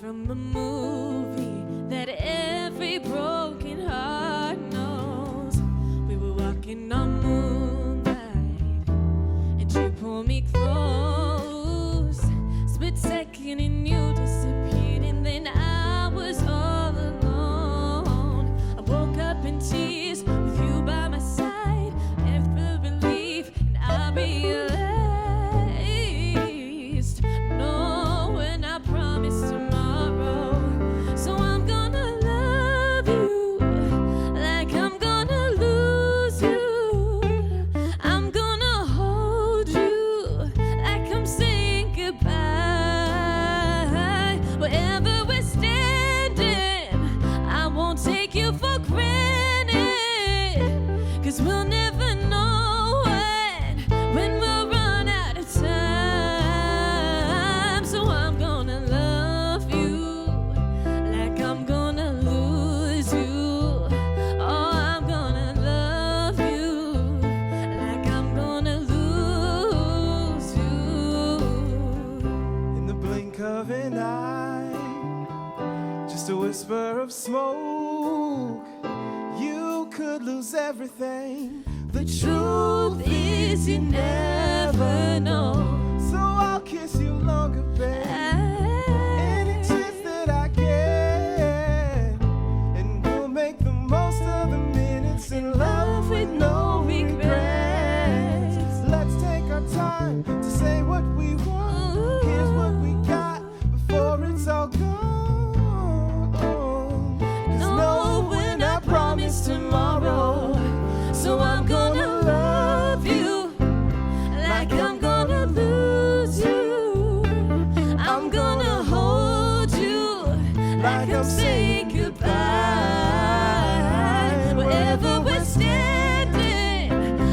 from a movie that every broken heart knows. We were walking on moonlight, and you pulled me close. Split second and you disappeared, and then I was all alone. I woke up in tears with you by my side, left for relief, and I realized no one I promised tomorrow. So I'm gonna love you like I'm gonna lose you. I'm gonna hold you like I'm saying goodbye. Wherever we're standing, I won't take you for granted, 'cause we'll never know when we'll run out of time. So I'm gonna love you like I'm gonna lose you. Oh, I'm gonna love you like I'm gonna lose you. In the blink of an eye, just a whisper of smoke, you could lose everything. The truth is you never know. So I'll kiss you longer, babe. Any chance that I get, and we'll make the most of the minutes in love with no regrets. Let's take our time to say what we want. Here's what we got before it's all gone. 'Cause no one I promise tomorrow. So I'm gonna love you like I'm gonna lose you. I'm gonna hold you like I'm saying goodbye. Wherever we're standing,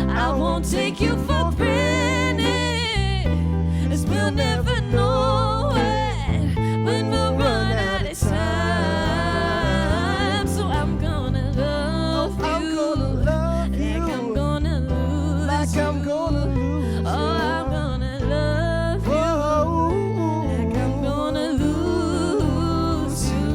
I won't take you for granted, 'cause we'll never know when we'll run out of time. So I'm gonna love you like I'm gonna lose like I'm gonna lose Oh, I'm gonna love you like I'm gonna lose you.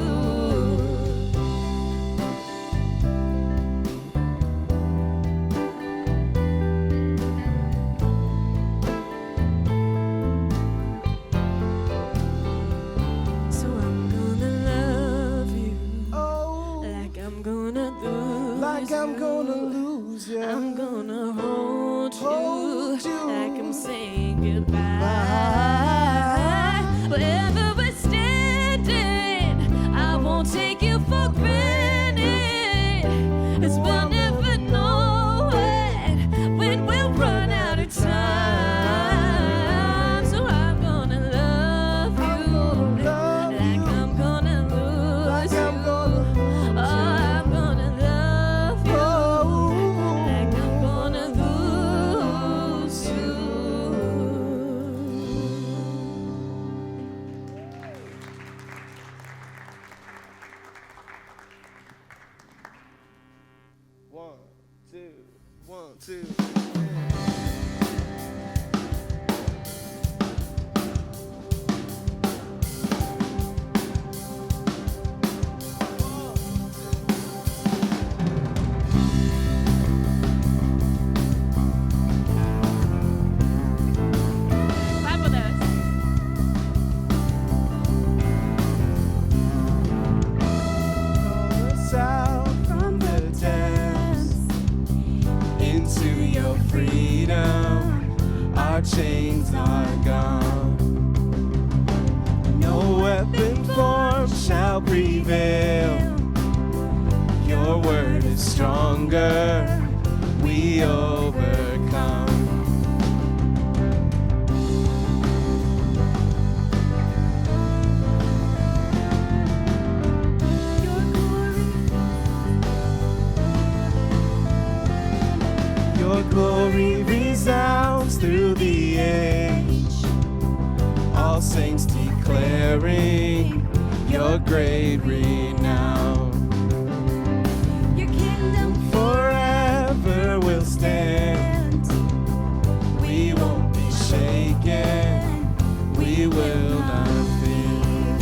So I'm gonna love you Oh, like I'm gonna lose like I'm you. gonna lose you. I'm gonna hold Hold you like I'm saying goodbye. Wherever we're standing, I won't take you for granted, 'cause we'll never know when we'll run out of time. So I'm gonna love you like I'm gonna lose like I'm you. gonna Oh, I'm gonna love you like I'm gonna lose you. One, two, 1, 2. Clap with us. Call us out from the depths into your freedom. Our chains are gone. No weapon formed shall prevail. Your word is stronger. We overcome. Your glory resounds through the age. All saints declaring your great renown. Your kingdom Forever will stand. We won't be shaken. We will not fear.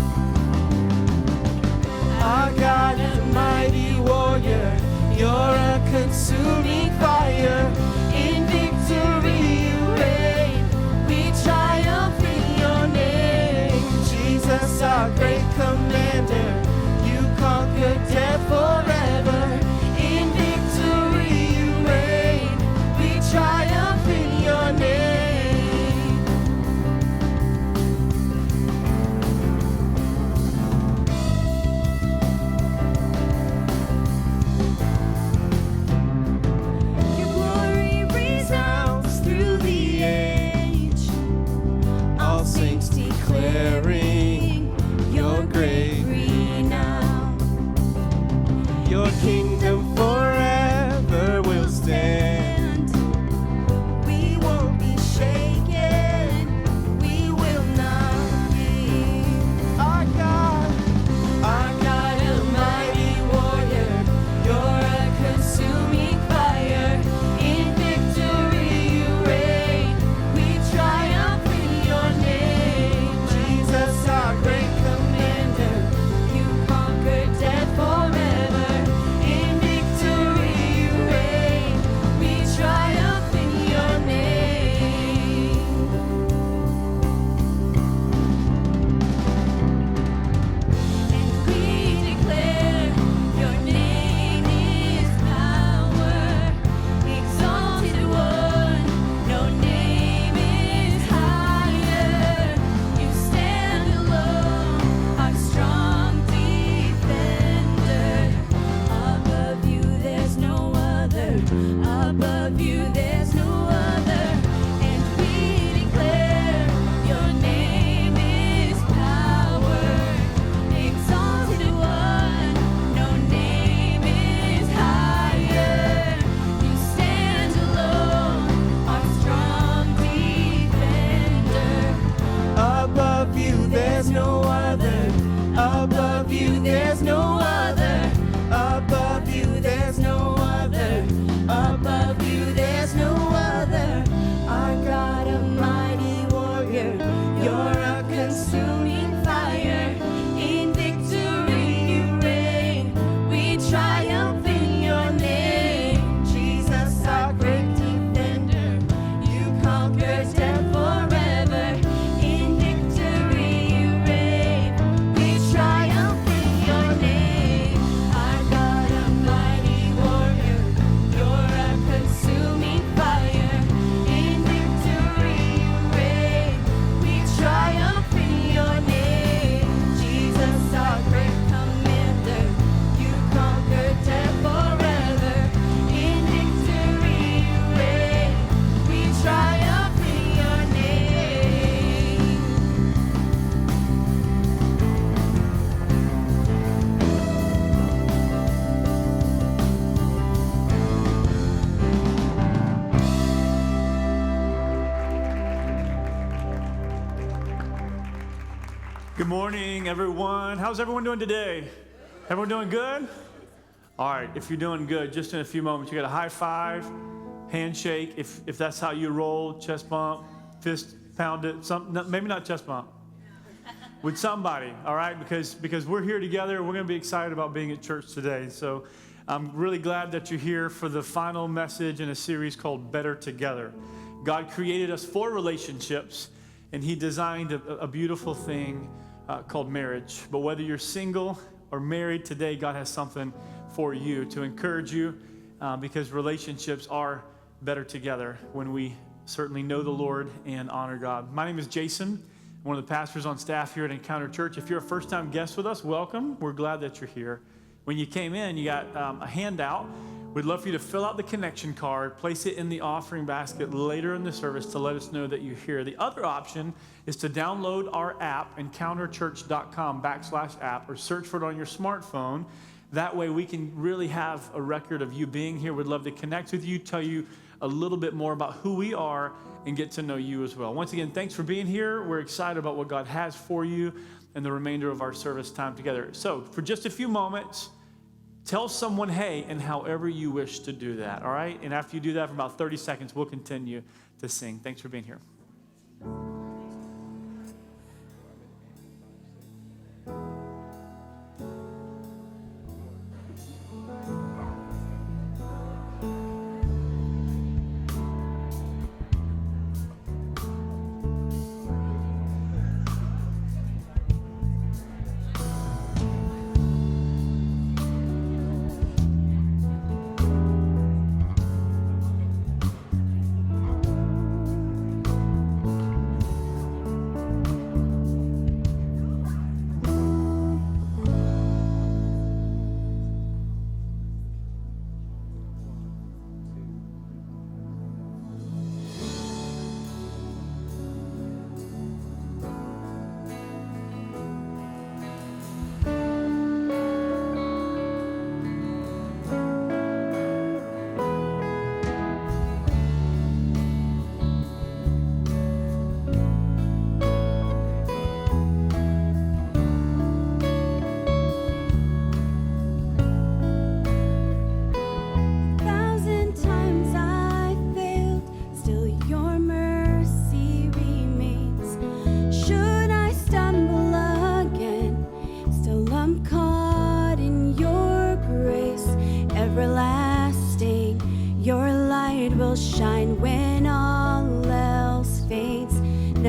Jesus, our great commander. You conquered death forever. In victory you reign. We triumph in your name. Your glory resounds through the age. All saints declaring your great renown. Your kingdom forever will stand. We won't be shaken. We will not give. Our God, a mighty warrior. You're a consuming fire. In victory you reign. We triumph in your name. Jesus, our great commander. You conquered death forever. In victory you reign. We triumph in your name. And we declare your name is power. Exalted one, no name is higher. You stand alone, our strong defender. Above you there's no other. Above you there's no other. And we declare your name is power. Exalted one, no name is higher. You stand alone, our strong defender. Above you there's no other. Above you there's no other. Above you there's no other. Above you there's no other. Our God, a mighty warrior. You're a consuming fire. In victory you reign. We triumph in your name. Jesus, our great defender. You conquered death forever. In victory you reign. We triumph in your name. Our God, a mighty warrior. You're a consuming fire. In victory you reign. We triumph in your name. Jesus, our great commander. You conquered death forever. In victory you reign. We triumph in your name. Good morning, everyone. How's everyone doing today? Everyone doing good? All right, if you're doing good, just in a few moments, you got a high five, handshake, if that's how you roll, chest bump, fist pound it, maybe not chest bump, with somebody, all right? Because we're here together. We're going to be excited about being at church today. So I'm really glad that you're here for the final message in a series called Better Together. God created us for relationships, and he designed a beautiful thing called marriage. But whether you're single or married today, God has something for you to encourage you because relationships are better together when we certainly know the Lord and honor God. My name is Jason. I'm one of the pastors on staff here at Encounter Church. If you're a first-time guest with us, welcome. We're glad that you're here. When you came in, you got a handout. We'd love for you to fill out the connection card, place it in the offering basket later in the service to let us know that you're here. The other option is to download our app, encounterchurch.com/app, or search for it on your smartphone. That way we can really have a record of you being here. We'd love to connect with you, tell you a little bit more about who we are, and get to know you as well. Once again, thanks for being here. We're excited about what God has for you and the remainder of our service time together. So for just a few moments, tell someone, hey, and however you wish to do that, all right? And after you do that for about 30 seconds, we'll continue to sing. Thanks for being here.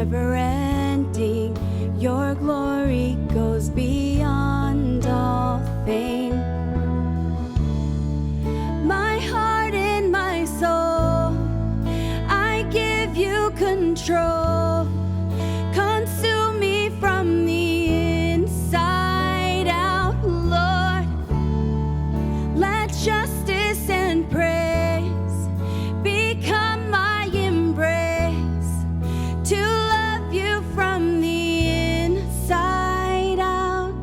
never ending. Your glory goes beyond all fame. My heart and my soul, I give you control. Consume me from the inside out, Lord. Let justice and praise become my embrace, to love you from the inside out.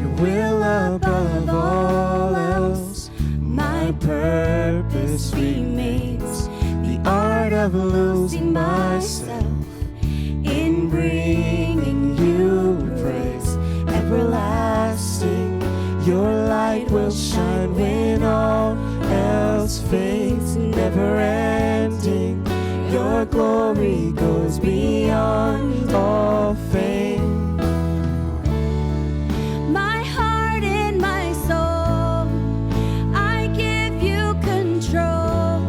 Your will above all else, my purpose remains. The art of losing myself in bringing you praise. Everlasting, your light will shine when all else fades. Never ending, your glory goes beyond all fame. My heart and my soul, I give you control.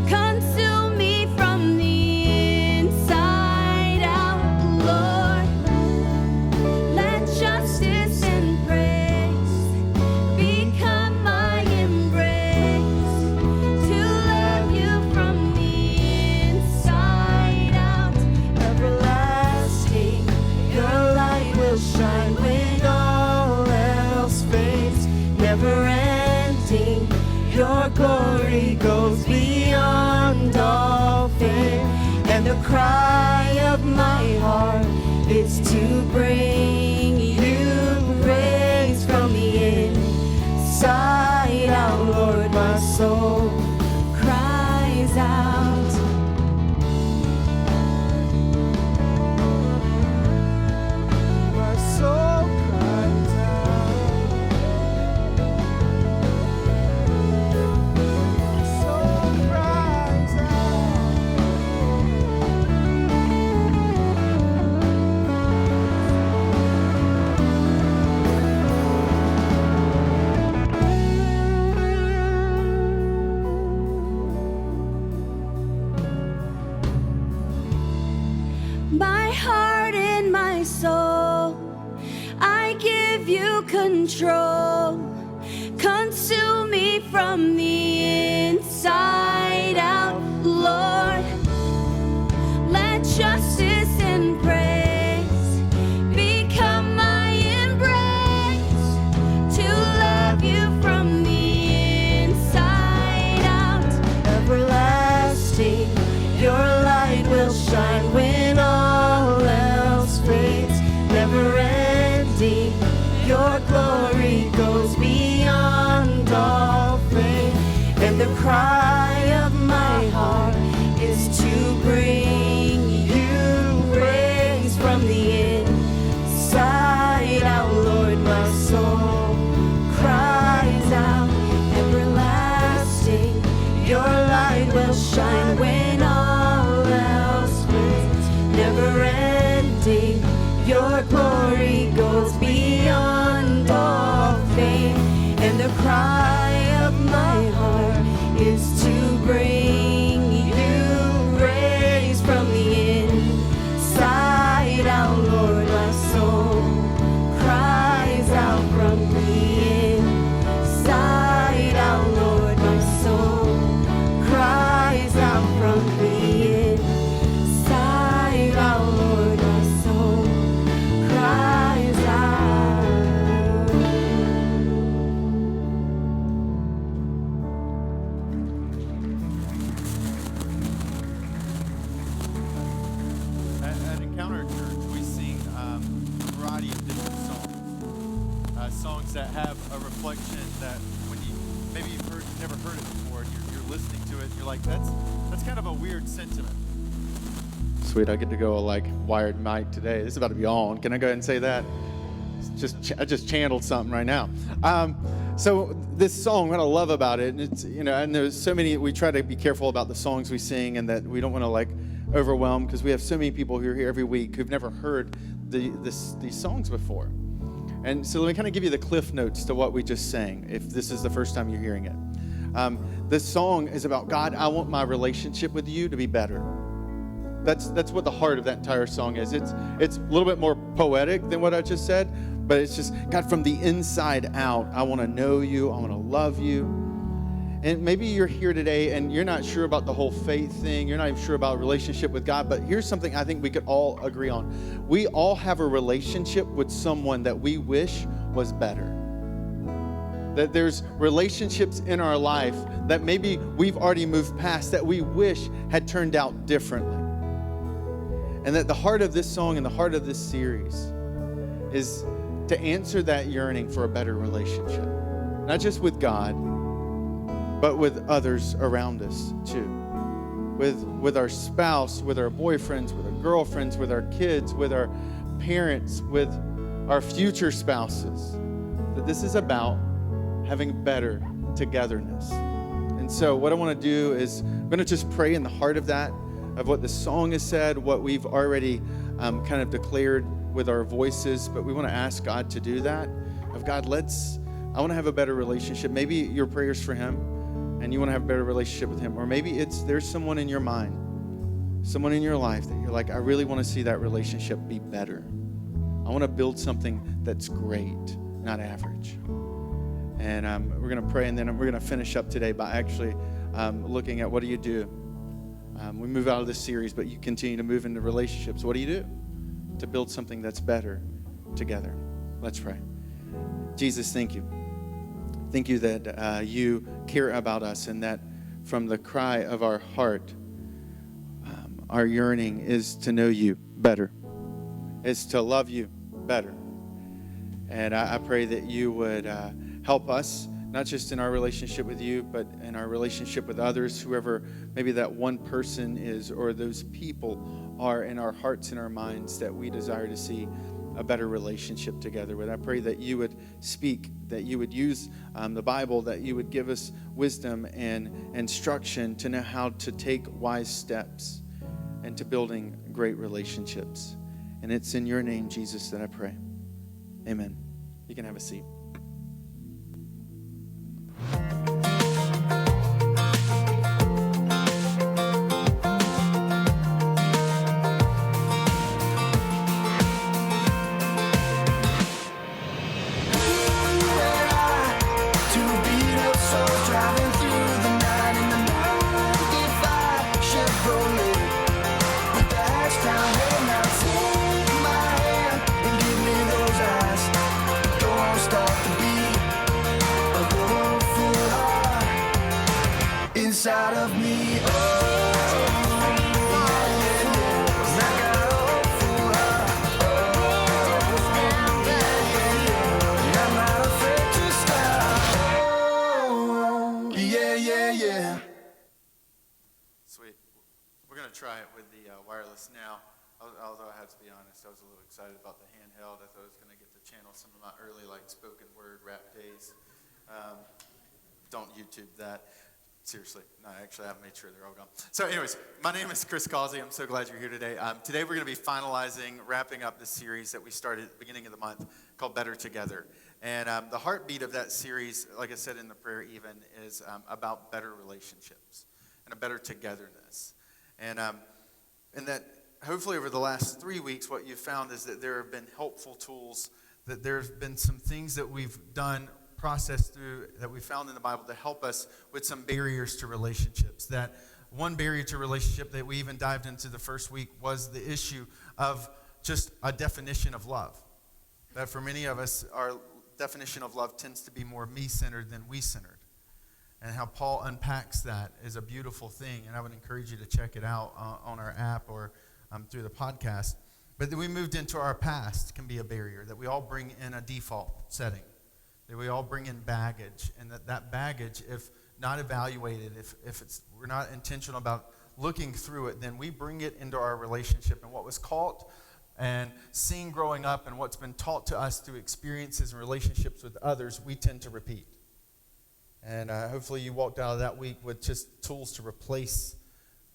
Consume me from the inside out, Lord. Let justice and praise become my embrace, to love you from the inside out. Everlasting, your light will shine when all else fades. Never ending, your glory goes beyond all fame. And the cry of my heart is to bring you praise from the inside out, Lord. My soul Cries out. My soul cries out. My soul cries My heart and my soul, I give you control. Consume me from the inside out, Lord. Let justice and praise become my embrace, to love you from the inside out. everlasting, your light will shine when all else fades. Never ending, your glory goes beyond all fame. And the cry of my heart is to bring you praise from the inside out, Lord. My soul cries out. Everlasting, your light will shine when all else fades. Never ending, your glory goes beyond all fame. And the cry of my heart is to bring you praise from the inside out, Lord. My soul cries out from the inside out, Lord. My soul cries out from the inside out, Lord. My soul cries out. At Encounter Church, we sing a variety of different songs. Songs that have a reflection that when you maybe you've never heard it before, and you're listening to it, you're like, that's kind of a weird sentiment. Sweet, I get to go like wired mic today. This is about to be on. Can I go ahead and say that? I just channeled something right now. So this song, what I love about it, and it's, and there's so many. We try to be careful about the songs we sing, and that we don't want to like overwhelmed because we have so many people who are here every week who've never heard these songs before. And so let me kind of give you the cliff notes to what we just sang, if this is the first time you're hearing it. This song is about, God, I want my relationship with you to be better. That's what the heart of that entire song is. It's a little bit more poetic than what I just said, but it's just, God, from the inside out, I want to know you, I want to love you. And maybe you're here today and you're not sure about the whole faith thing, you're not even sure about a relationship with God, but here's something I think we could all agree on. We all have a relationship with someone that we wish was better. That there's relationships in our life that maybe we've already moved past that we wish had turned out differently. And that the heart of this song and the heart of this series is to answer that yearning for a better relationship. Not just with God, but with others around us too. With our spouse, with our boyfriends, with our girlfriends, with our kids, with our parents, with our future spouses. That this is about having better togetherness. And so what I want to do is I'm going to just pray in the heart of that, of what the song has said, what we've already kind of declared with our voices, but we want to ask God to do that. Of God, I want to have a better relationship. Maybe your prayers for him, and you want to have a better relationship with him. Or maybe there's someone in your mind, someone in your life that you're like, I really want to see that relationship be better. I want to build something that's great, not average. And we're going to pray, and then we're going to finish up today by actually looking at what do you do. We move out of this series, but you continue to move into relationships. What do you do to build something that's better together? Let's pray. Jesus, thank you. Thank you that you care about us, and that from the cry of our heart, our yearning is to know you better, is to love you better. And I pray that you would help us, not just in our relationship with you, but in our relationship with others, whoever maybe that one person is, or those people are in our hearts and our minds that we desire to see a better relationship together with. I pray that you would speak, that you would use the Bible, that you would give us wisdom and instruction to know how to take wise steps into building great relationships. And it's in your name, Jesus, that I pray. Amen. You can have a seat. Inside of me, yeah. Sweet. We're going to try it with the wireless now. Although I have to be honest, I was a little excited about the handheld. I thought I was going to get to channel some of my early spoken word rap days. Don't YouTube that. Seriously. No, actually, I've made sure they're all gone. So anyways, my name is Chris Causey. I'm so glad you're here today. Today we're going to be wrapping up this series that we started at the beginning of the month called Better Together. And the heartbeat of that series, like I said in the prayer even, is about better relationships and a better togetherness. And that hopefully over the last 3 weeks, what you've found is that there have been helpful tools, that there's been some things that we've done, process through, that we found in the Bible to help us with some barriers to relationships. That one barrier to relationship that we even dived into the first week was the issue of just a definition of love. That for many of us, our definition of love tends to be more me-centered than we-centered. And how Paul unpacks that is a beautiful thing, and I would encourage you to check it out on our app or through the podcast. But then we moved into our past can be a barrier, that we all bring in a default setting. That we all bring in baggage, and that baggage, if not evaluated, if we're not intentional about looking through it, then we bring it into our relationship. And what was caught and seen growing up and what's been taught to us through experiences and relationships with others, we tend to repeat. And hopefully you walked out of that week with just tools to replace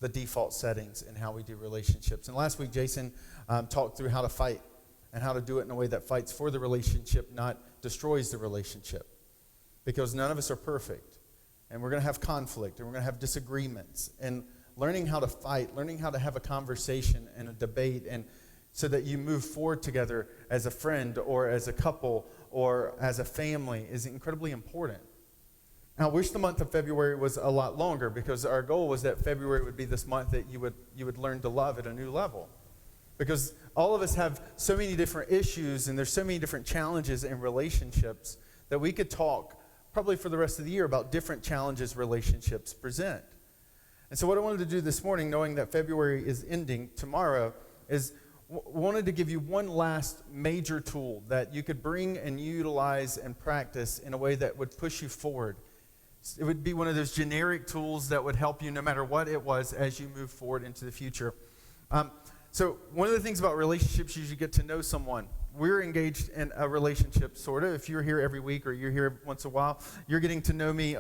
the default settings in how we do relationships. And last week, Jason talked through how to fight and how to do it in a way that fights for the relationship, not destroys the relationship. Because none of us are perfect. And we're going to have conflict, and we're going to have disagreements. And learning how to fight, learning how to have a conversation and a debate, and so that you move forward together as a friend or as a couple or as a family is incredibly important. Now, I wish the month of February was a lot longer, because our goal was that February would be this month that you would learn to love at a new level. Because all of us have so many different issues, and there's so many different challenges in relationships that we could talk probably for the rest of the year about different challenges relationships present. And so what I wanted to do this morning, knowing that February is ending tomorrow, is wanted to give you one last major tool that you could bring and utilize and practice in a way that would push you forward. It would be one of those generic tools that would help you no matter what it was as you move forward into the future. So one of the things about relationships is you get to know someone. We're engaged in a relationship, sort of. If you're here every week or you're here once in a while, you're getting to know me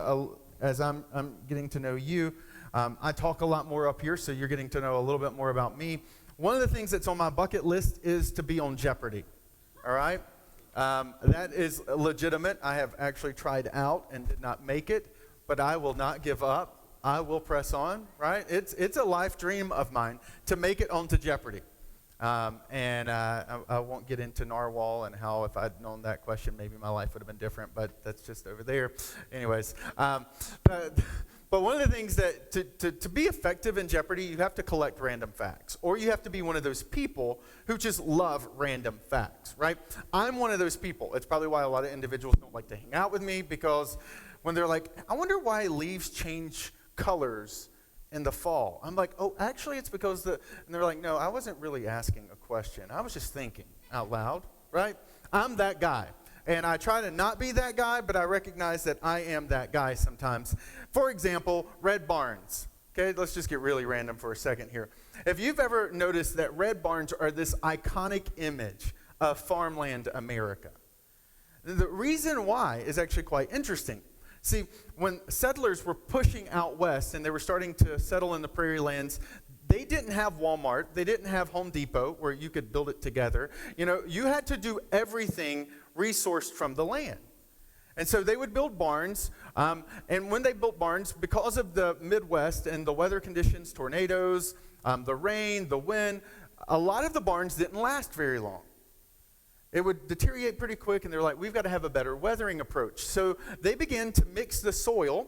as I'm getting to know you. I talk a lot more up here, so you're getting to know a little bit more about me. One of the things that's on my bucket list is to be on Jeopardy, all right? That is legitimate. I have actually tried out and did not make it, but I will not give up. I will press on, right? It's a life dream of mine to make it onto Jeopardy. I won't get into narwhal and how if I'd known that question, maybe my life would have been different, but that's just over there. Anyways, but one of the things that to be effective in Jeopardy, you have to collect random facts, or you have to be one of those people who just love random facts, right? I'm one of those people. It's probably why a lot of individuals don't like to hang out with me, because when they're like, I wonder why leaves change colors in the fall. I'm like, oh, actually it's because and they're like, no, I wasn't really asking a question. I was just thinking out loud, right? I'm that guy. And I try to not be that guy, but I recognize that I am that guy sometimes. For example, red barns. Okay, let's just get really random for a second here. If you've ever noticed that red barns are this iconic image of farmland America, the reason why is actually quite interesting. See, when settlers were pushing out west and they were starting to settle in the prairie lands, they didn't have Walmart. They didn't have Home Depot where you could build it together. You know, you had to do everything resourced from the land. And so they would build barns. And when they built barns, because of the Midwest and the weather conditions, tornadoes, the rain, the wind, a lot of the barns didn't last very long. It would deteriorate pretty quick, and they're like, we've got to have a better weathering approach. So they began to mix the soil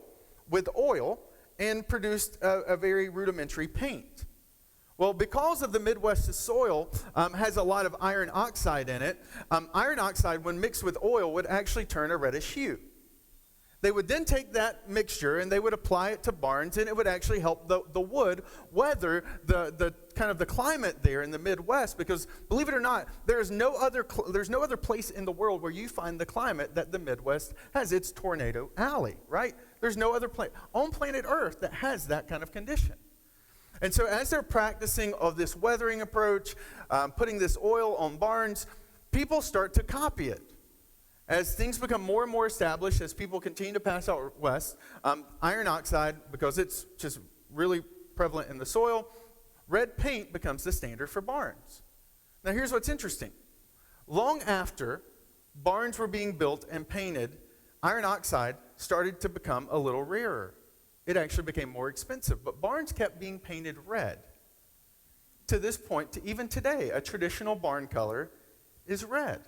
with oil and produced a very rudimentary paint. Well, because of the Midwest's soil has a lot of iron oxide in it, iron oxide, when mixed with oil, would actually turn a reddish hue. They would then take that mixture and they would apply it to barns, and it would actually help the wood weather the kind of the climate there in the Midwest, because believe it or not, there's no other place in the world where you find the climate that the Midwest has. It's Tornado Alley, right? There's no other place on planet Earth that has that kind of condition. And so as they're practicing of this weathering approach, putting this oil on barns, people start to copy it. As things become more and more established, as people continue to pass out west, iron oxide, because it's just really prevalent in the soil, red paint becomes the standard for barns. Now here's what's interesting. Long after barns were being built and painted, iron oxide started to become a little rarer. It actually became more expensive, but barns kept being painted red. To this point, to even today, a traditional barn color is red.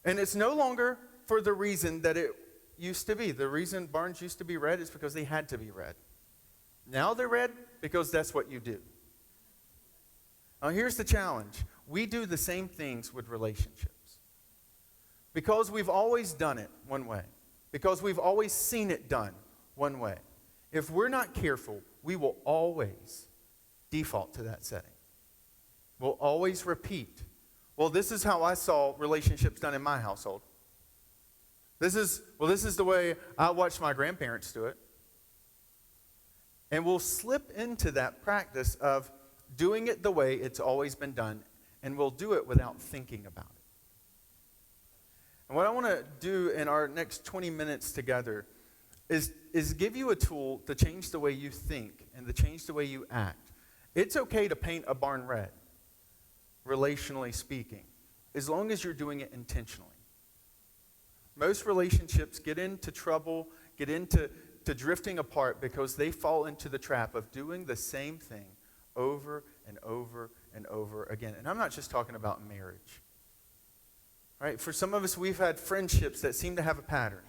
And it's no longer for the reason that it used to be. The reason barns used to be red is because they had to be red. Now they're red because that's what you do. Now here's the challenge. We do the same things with relationships. Because we've always done it one way. Because we've always seen it done one way. If we're not careful, we will always default to that setting. We'll always repeat. Well, this is how I saw relationships done in my household. This is the way I watched my grandparents do it. And we'll slip into that practice of doing it the way it's always been done, and we'll do it without thinking about it. And what I want to do in our next 20 minutes together is give you a tool to change the way you think and to change the way you act. It's okay to paint a barn red, relationally speaking, as long as you're doing it intentionally. Most relationships get into trouble, get into drifting apart because they fall into the trap of doing the same thing over and over and over again. And I'm not just talking about marriage. Right? For some of us, we've had friendships that seem to have a pattern.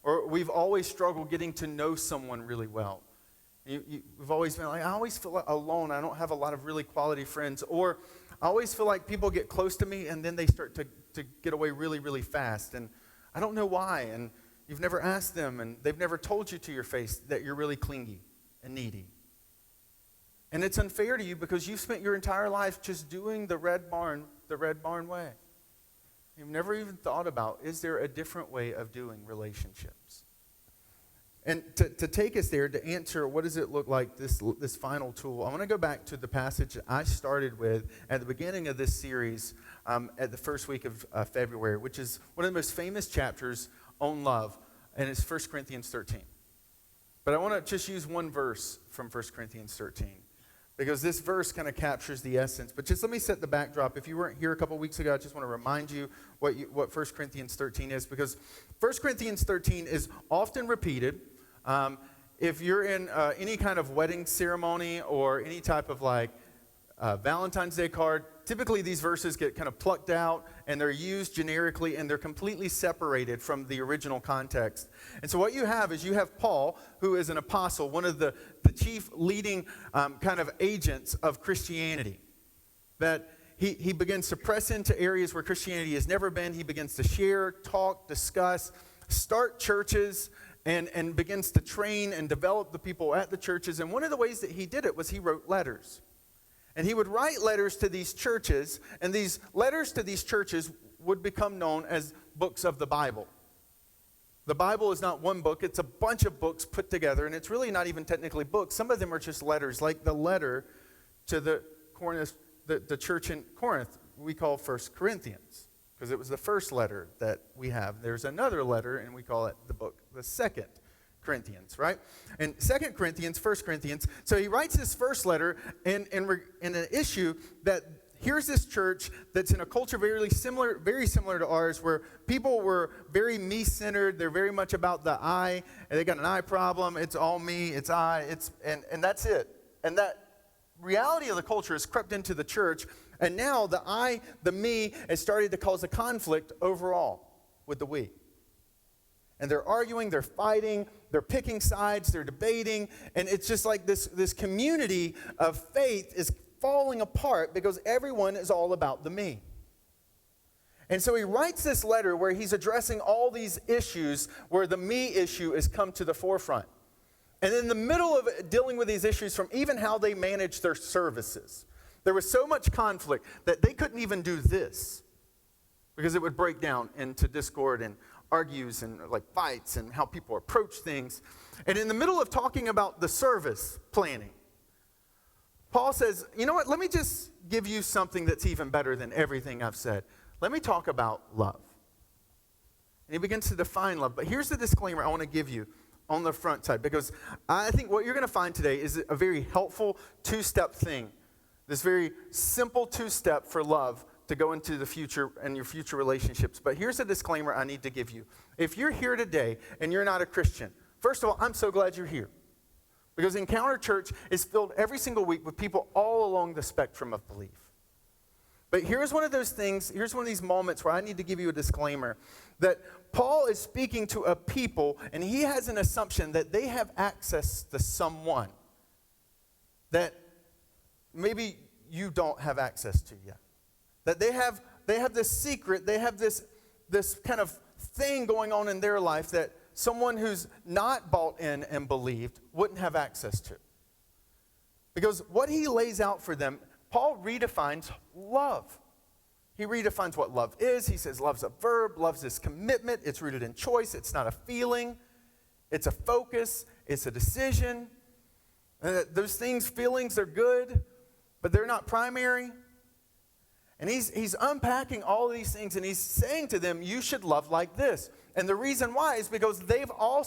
Or we've always struggled getting to know someone really well. We've always been like, I always feel alone. I don't have a lot of really quality friends. Or I always feel like people get close to me and then they start to get away really, really fast. And I don't know why. And you've never asked them and they've never told you to your face that you're really clingy and needy. And it's unfair to you because you've spent your entire life just doing the red barn way. You've never even thought about, is there a different way of doing relationships? And to take us there, to answer what does it look like, this final tool, I want to go back to the passage I started with at the beginning of this series at the first week of February, which is one of the most famous chapters on love, and it's 1 Corinthians 13. But I want to just use one verse from 1 Corinthians 13. Because this verse kind of captures the essence. But just let me set the backdrop. If you weren't here a couple weeks ago, I just want to remind you what 1 Corinthians 13 is. Because 1 Corinthians 13 is often repeated. If you're in any kind of wedding ceremony or any type of Valentine's Day card, typically these verses get kind of plucked out and they're used generically and they're completely separated from the original context. And so what you have is you have Paul, who is an apostle, one of the chief leading kind of agents of Christianity, that he begins to press into areas where Christianity has never been. He begins to share, talk, discuss, start churches, and begins to train and develop the people at the churches. And one of the ways that he did it was he wrote letters. And he would write letters to these churches, and these letters to these churches would become known as books of the Bible. The Bible is not one book, it's a bunch of books put together, and it's really not even technically books. Some of them are just letters, like the letter to the church in Corinth we call 1 Corinthians, because it was the first letter that we have. There's another letter, and we call it the 2 Corinthians, right? And 2 Corinthians, 1 Corinthians. So he writes this first letter in an issue that here's this church that's in a culture very similar to ours, where people were very me-centered. They're very much about the I, and they got an I problem. It's all me, it's I, and that's it. And that reality of the culture has crept into the church, and now the I, the me, has started to cause a conflict overall with the we. And they're arguing, they're fighting, they're picking sides, they're debating, and it's just like this community of faith is falling apart because everyone is all about the me. And so he writes this letter where he's addressing all these issues where the me issue has come to the forefront. And in the middle of dealing with these issues, from even how they manage their services, there was so much conflict that they couldn't even do this because it would break down into discord and argues and fights and how people approach things. And in the middle of talking about the service planning, Paul says, you know what, let me just give you something that's even better than everything I've said. Let me talk about love. And he begins to define love. But here's the disclaimer I want to give you on the front side, because I think what you're going to find today is a very helpful two-step thing. This very simple two-step for love to go into the future and your future relationships. But here's a disclaimer I need to give you. If you're here today and you're not a Christian, first of all, I'm so glad you're here. Because Encounter Church is filled every single week with people all along the spectrum of belief. But here's one of those things, here's one of these moments where I need to give you a disclaimer that Paul is speaking to a people, and he has an assumption that they have access to someone that maybe you don't have access to yet. That they have this secret, they have this kind of thing going on in their life that someone who's not bought in and believed wouldn't have access to. Because what he lays out for them, Paul redefines love. He redefines what love is. He says love's a verb, love's this commitment, it's rooted in choice, it's not a feeling, it's a focus, it's a decision. Those things, feelings, they're good, but they're not primary. And he's unpacking all of these things, and he's saying to them, you should love like this. And the reason why is because they've all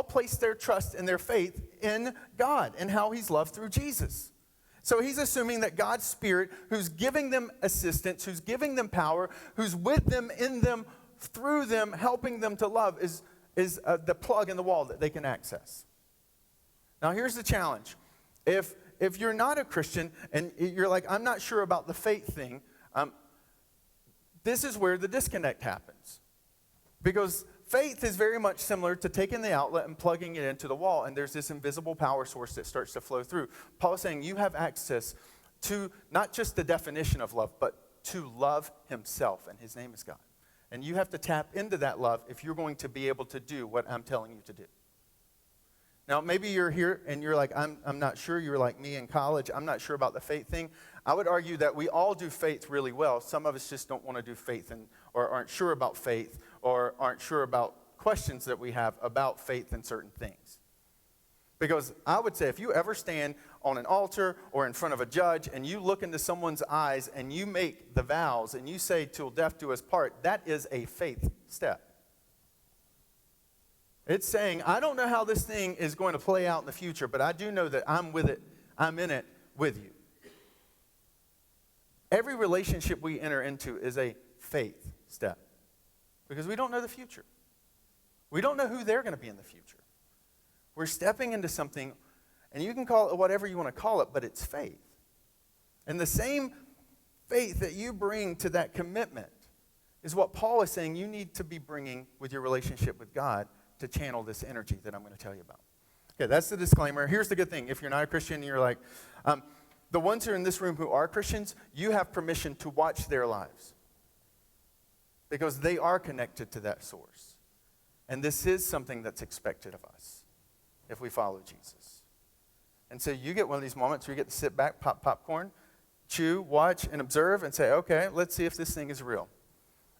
placed their trust and their faith in God and how he's loved through Jesus. So he's assuming that God's Spirit, who's giving them assistance, who's giving them power, who's with them, in them, through them, helping them to love, is the plug in the wall that they can access. Now here's the challenge. If you're not a Christian and you're like, I'm not sure about the faith thing, this is where the disconnect happens. Because faith is very much similar to taking the outlet and plugging it into the wall, and there's this invisible power source that starts to flow through. Paul is saying you have access to not just the definition of love, but to love himself, and his name is God. And you have to tap into that love if you're going to be able to do what I'm telling you to do. Now, maybe you're here and you're like, I'm not sure. You're like me in college. I'm not sure about the faith thing. I would argue that we all do faith really well. Some of us just don't want to do faith or aren't sure about faith or aren't sure about questions that we have about faith and certain things. Because I would say if you ever stand on an altar or in front of a judge and you look into someone's eyes and you make the vows and you say, till death do us part, that is a faith step. It's saying, I don't know how this thing is going to play out in the future, but I do know that I'm in it with you. Every relationship we enter into is a faith step because we don't know the future. We don't know who they're going to be in the future. We're stepping into something, and you can call it whatever you want to call it, but it's faith. And the same faith that you bring to that commitment is what Paul is saying you need to be bringing with your relationship with God to channel this energy that I'm going to tell you about. Okay, that's the disclaimer. Here's the good thing. If you're not a Christian and you're like, the ones who are in this room who are Christians, you have permission to watch their lives because they are connected to that source. And this is something that's expected of us if we follow Jesus. And so you get one of these moments where you get to sit back, pop popcorn, chew, watch, and observe and say, okay, let's see if this thing is real.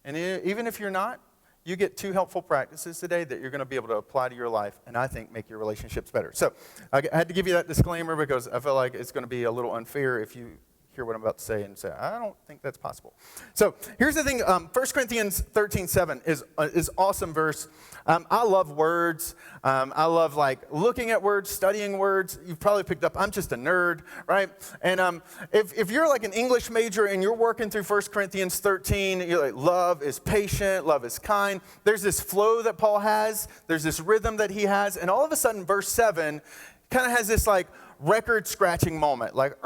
And even if you're not, you get 2 helpful practices today that you're going to be able to apply to your life and I think make your relationships better. So I had to give you that disclaimer because I feel like it's going to be a little unfair if you hear what I'm about to say and say, I don't think that's possible. So here's the thing. 1 Corinthians 13:7 is awesome verse. I love words. I love like looking at words, studying words. You've probably picked up, I'm just a nerd, right? And if you're like an English major and you're working through 1 Corinthians 13, you're like, love is patient, love is kind. There's this flow that Paul has. There's this rhythm that he has. And all of a sudden, verse 7 kind of has this like record scratching moment, like,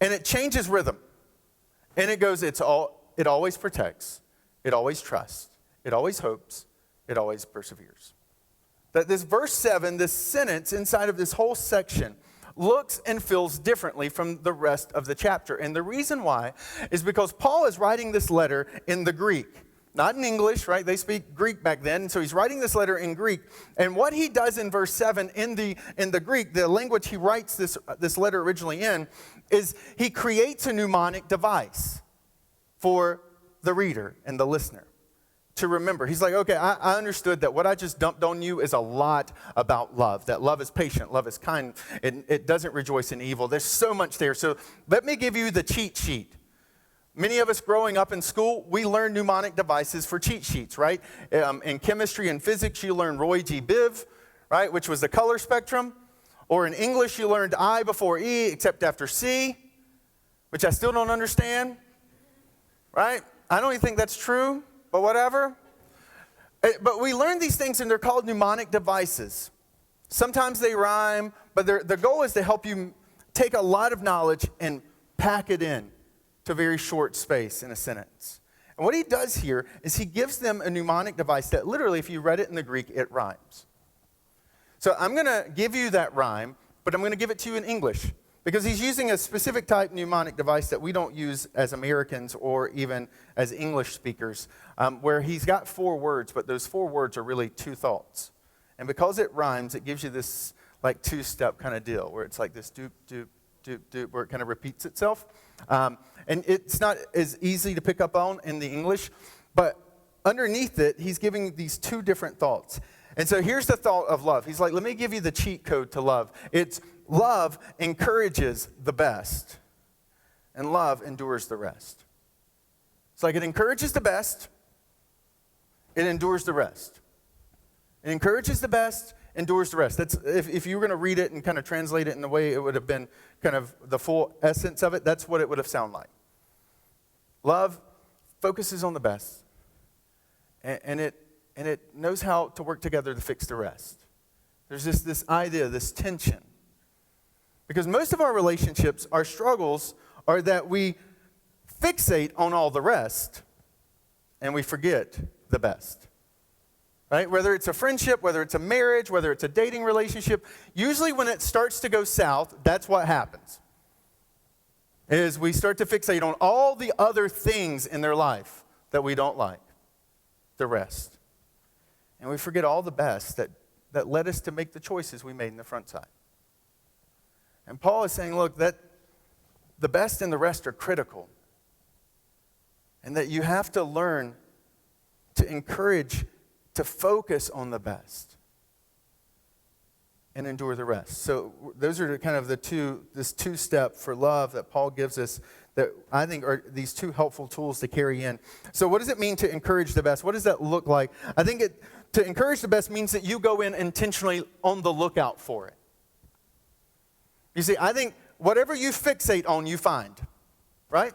and it changes rhythm. And it goes, it always protects, it always trusts, it always hopes, it always perseveres. That this verse 7, this sentence inside of this whole section, looks and feels differently from the rest of the chapter. And the reason why is because Paul is writing this letter in the Greek. Not in English, right? They speak Greek back then. So he's writing this letter in Greek. And what he does in verse 7 in the Greek, the language he writes this letter originally in, is he creates a mnemonic device for the reader and the listener to remember. He's like, okay, I understood that what I just dumped on you is a lot about love, that love is patient, love is kind, it doesn't rejoice in evil. There's so much there. So let me give you the cheat sheet. Many of us growing up in school, we learn mnemonic devices for cheat sheets, right? In chemistry and physics, you learn Roy G. Biv, right, which was the color spectrum. Or in English, you learned I before E except after C, which I still don't understand, right? I don't even think that's true, but whatever. But we learn these things, and they're called mnemonic devices. Sometimes they rhyme, but the goal is to help you take a lot of knowledge and pack it in to a very short space in a sentence. And what he does here is he gives them a mnemonic device that literally, if you read it in the Greek, it rhymes. So I'm going to give you that rhyme, but I'm going to give it to you in English because he's using a specific type mnemonic device that we don't use as Americans or even as English speakers, where he's got 4 words, but those 4 words are really 2 thoughts. And because it rhymes, it gives you this like 2-step kind of deal where it's like this doop, doop, doop, doop, where it kind of repeats itself. And it's not as easy to pick up on in the English, but underneath it, he's giving these 2 different thoughts. And so here's the thought of love. He's like, let me give you the cheat code to love. It's love encourages the best. and love endures the rest. It's like it encourages the best, it endures the rest. It encourages the best, endures the rest. That's if you were going to read it and kind of translate it in the way it would have been kind of the full essence of it, that's what it would have sounded like. Love focuses on the best, and it knows how to work together to fix the rest. There's this idea, this tension. Because most of our relationships, our struggles, are that we fixate on all the rest, and we forget the best. Right? Whether it's a friendship, whether it's a marriage, whether it's a dating relationship, usually when it starts to go south, that's what happens. Is we start to fixate on all the other things in their life that we don't like, the rest. And we forget all the best that led us to make the choices we made in the front side. And Paul is saying, look, that the best and the rest are critical. And that you have to learn to encourage, to focus on the best and endure the rest. So those are kind of this two-step for love that Paul gives us that I think are these two helpful tools to carry in. So what does it mean to encourage the best? What does that look like? I think to encourage the best means that you go in intentionally on the lookout for it. You see, I think whatever you fixate on, you find, right?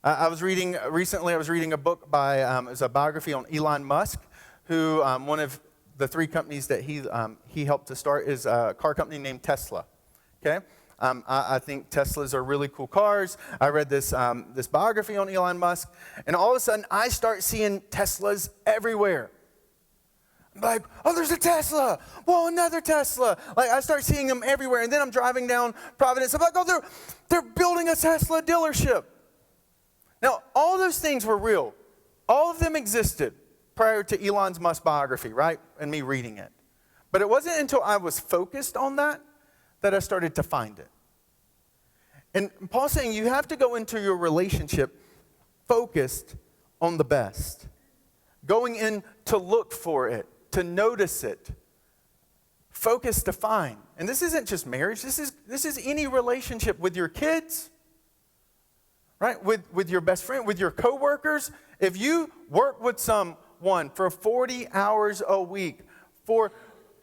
I was reading a book by, it was a biography on Elon Musk, who one of the three companies that he helped to start is a car company named Tesla, okay? I think Teslas are really cool cars. I read this biography on Elon Musk, and all of a sudden, I start seeing Teslas everywhere. Like, oh, there's a Tesla. Whoa, another Tesla. Like, I start seeing them everywhere. And then I'm driving down Providence. I'm like, oh, they're building a Tesla dealership. Now, all those things were real. All of them existed prior to Elon Musk's biography, right? And me reading it. But it wasn't until I was focused on that I started to find it. And Paul's saying you have to go into your relationship focused on the best. Going in to look for it. To notice it, focus to find. And this isn't just marriage, this is any relationship with your kids, right? With your best friend, with your coworkers. If you work with someone for 40 hours a week, for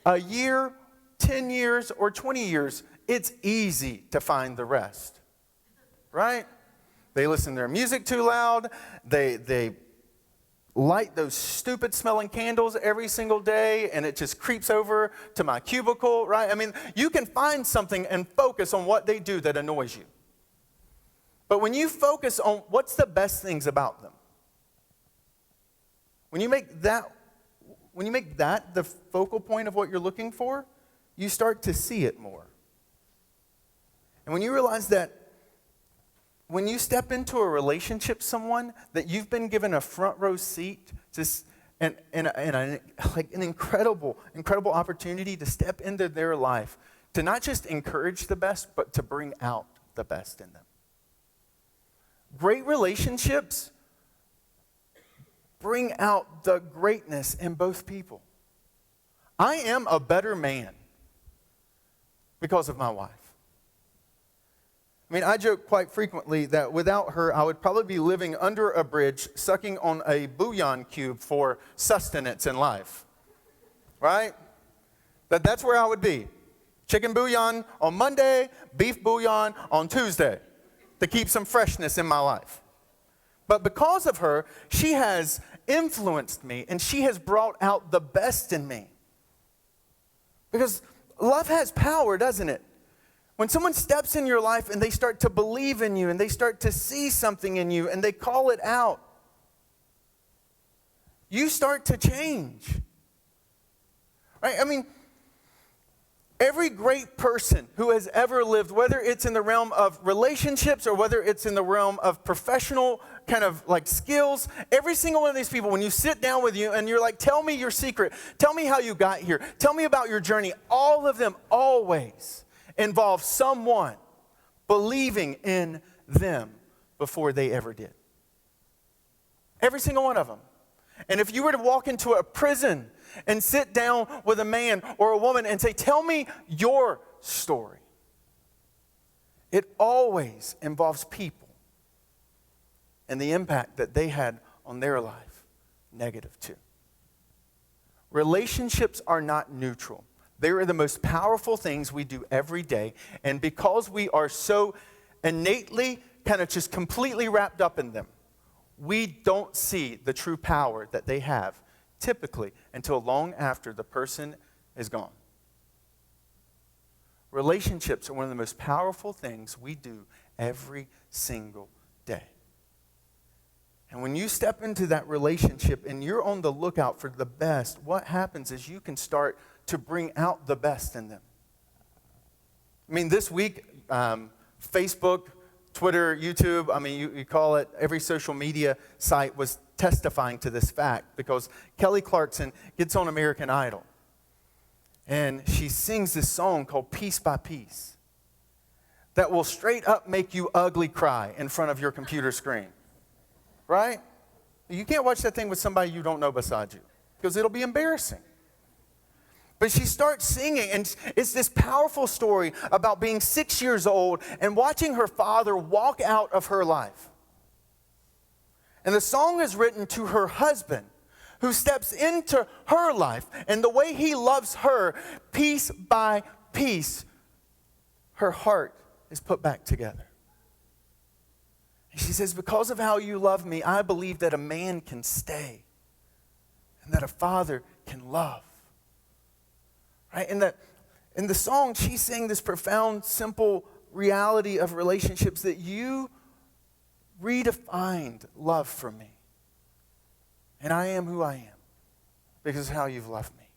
a year, 10 years, or 20 years, it's easy to find the rest, right? They listen to their music too loud, they light those stupid smelling candles every single day, and it just creeps over to my cubicle, right? I mean, you can find something and focus on what they do that annoys you. But when you focus on what's the best things about them, when you make that the focal point of what you're looking for, you start to see it more. And when you realize that when you step into a relationship with someone, that you've been given a front row seat and an incredible opportunity to step into their life, to not just encourage the best, but to bring out the best in them. Great relationships bring out the greatness in both people. I am a better man because of my wife. I mean, I joke quite frequently that without her, I would probably be living under a bridge, sucking on a bouillon cube for sustenance in life, right? That's where I would be. Chicken bouillon on Monday, beef bouillon on Tuesday to keep some freshness in my life. But because of her, she has influenced me, and she has brought out the best in me. Because love has power, doesn't it? When someone steps in your life and they start to believe in you and they start to see something in you and they call it out, you start to change. Right? I mean, every great person who has ever lived, whether it's in the realm of relationships or whether it's in the realm of professional kind of like skills, every single one of these people, when you sit down with you and you're like, tell me your secret, tell me how you got here, tell me about your journey, all of them always involve someone believing in them before they ever did. Every single one of them. And if you were to walk into a prison and sit down with a man or a woman and say, tell me your story, It always involves people and the impact that they had on their life, negative too. Relationships are not neutral. They are the most powerful things we do every day. And because we are so innately, kind of just completely wrapped up in them, we don't see the true power that they have typically until long after the person is gone. Relationships are one of the most powerful things we do every single day. And when you step into that relationship and you're on the lookout for the best, what happens is you can start to bring out the best in them. I mean, this week, Facebook, Twitter, YouTube, I mean, you call it, every social media site was testifying to this fact because Kelly Clarkson gets on American Idol. And she sings this song called Piece by Piece that will straight up make you ugly cry in front of your computer screen. Right? You can't watch that thing with somebody you don't know beside you because it'll be embarrassing. But she starts singing, and it's this powerful story about being 6 years old and watching her father walk out of her life. And the song is written to her husband, who steps into her life, and the way he loves her, piece by piece, her heart is put back together. And she says, because of how you love me, I believe that a man can stay and that a father can love. Right? And that in the song, she's saying this profound, simple reality of relationships that you redefined love for me. And I am who I am because of how you've loved me.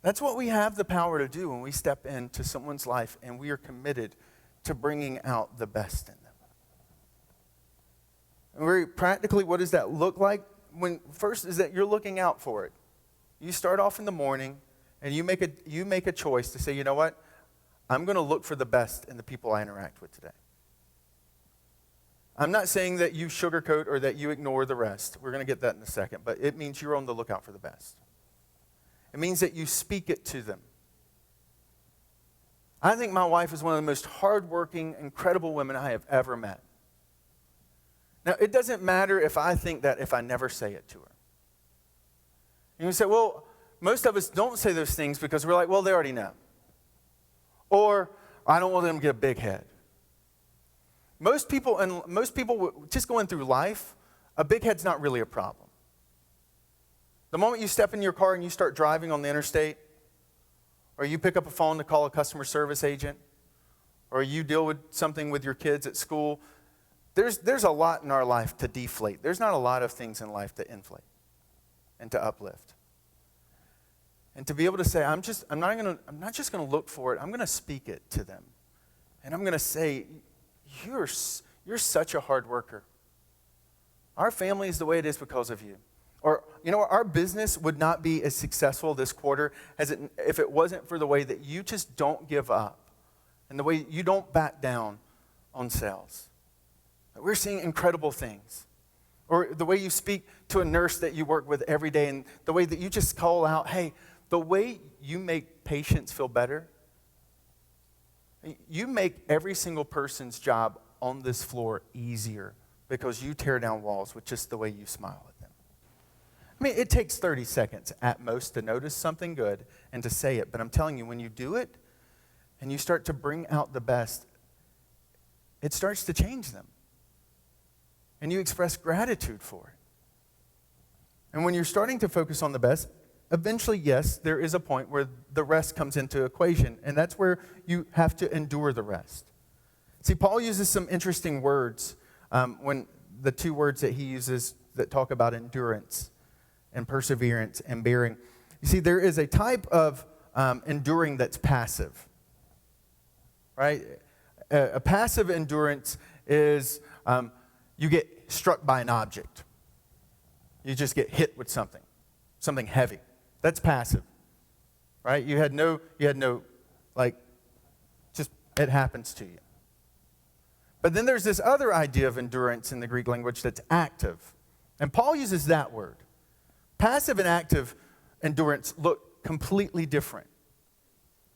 That's what we have the power to do when we step into someone's life and we are committed to bringing out the best in them. And very practically, what does that look like? First is that you're looking out for it. You start off in the morning and you make a choice to say, you know what? I'm going to look for the best in the people I interact with today. I'm not saying that you sugarcoat or that you ignore the rest. We're going to get that in a second. But it means you're on the lookout for the best. It means that you speak it to them. I think my wife is one of the most hardworking, incredible women I have ever met. Now, it doesn't matter if I think that if I never say it to her. And you say, well, most of us don't say those things because we're like, well, they already know. Or, I don't want them to get a big head. Most people just going through life, a big head's not really a problem. The moment you step in your car and you start driving on the interstate, or you pick up a phone to call a customer service agent, or you deal with something with your kids at school, there's a lot in our life to deflate. There's not a lot of things in life to inflate and to uplift. And to be able to say, I'm not just going to look for it, I'm going to speak it to them. And I'm going to say, you're such a hard worker. Our family is the way it is because of you. Or, you know, our business would not be as successful this quarter if it wasn't for the way that you just don't give up and the way you don't back down on sales. We're seeing incredible things. Or the way you speak to a nurse that you work with every day and the way that you just call out, hey, the way you make patients feel better, you make every single person's job on this floor easier because you tear down walls with just the way you smile at them. I mean, it takes 30 seconds at most to notice something good and to say it. But I'm telling you, when you do it and you start to bring out the best, it starts to change them. And you express gratitude for it. And when you're starting to focus on the best, eventually, yes, there is a point where the rest comes into equation. And that's where you have to endure the rest. See, Paul uses some interesting words when the two words that he uses that talk about endurance and perseverance and bearing. You see, there is a type of enduring that's passive, right? A passive endurance is you get struck by an object. You just get hit with something heavy. That's passive, right? You had no, just it happens to you. But then there's this other idea of endurance in the Greek language that's active. And Paul uses that word. Passive and active endurance look completely different.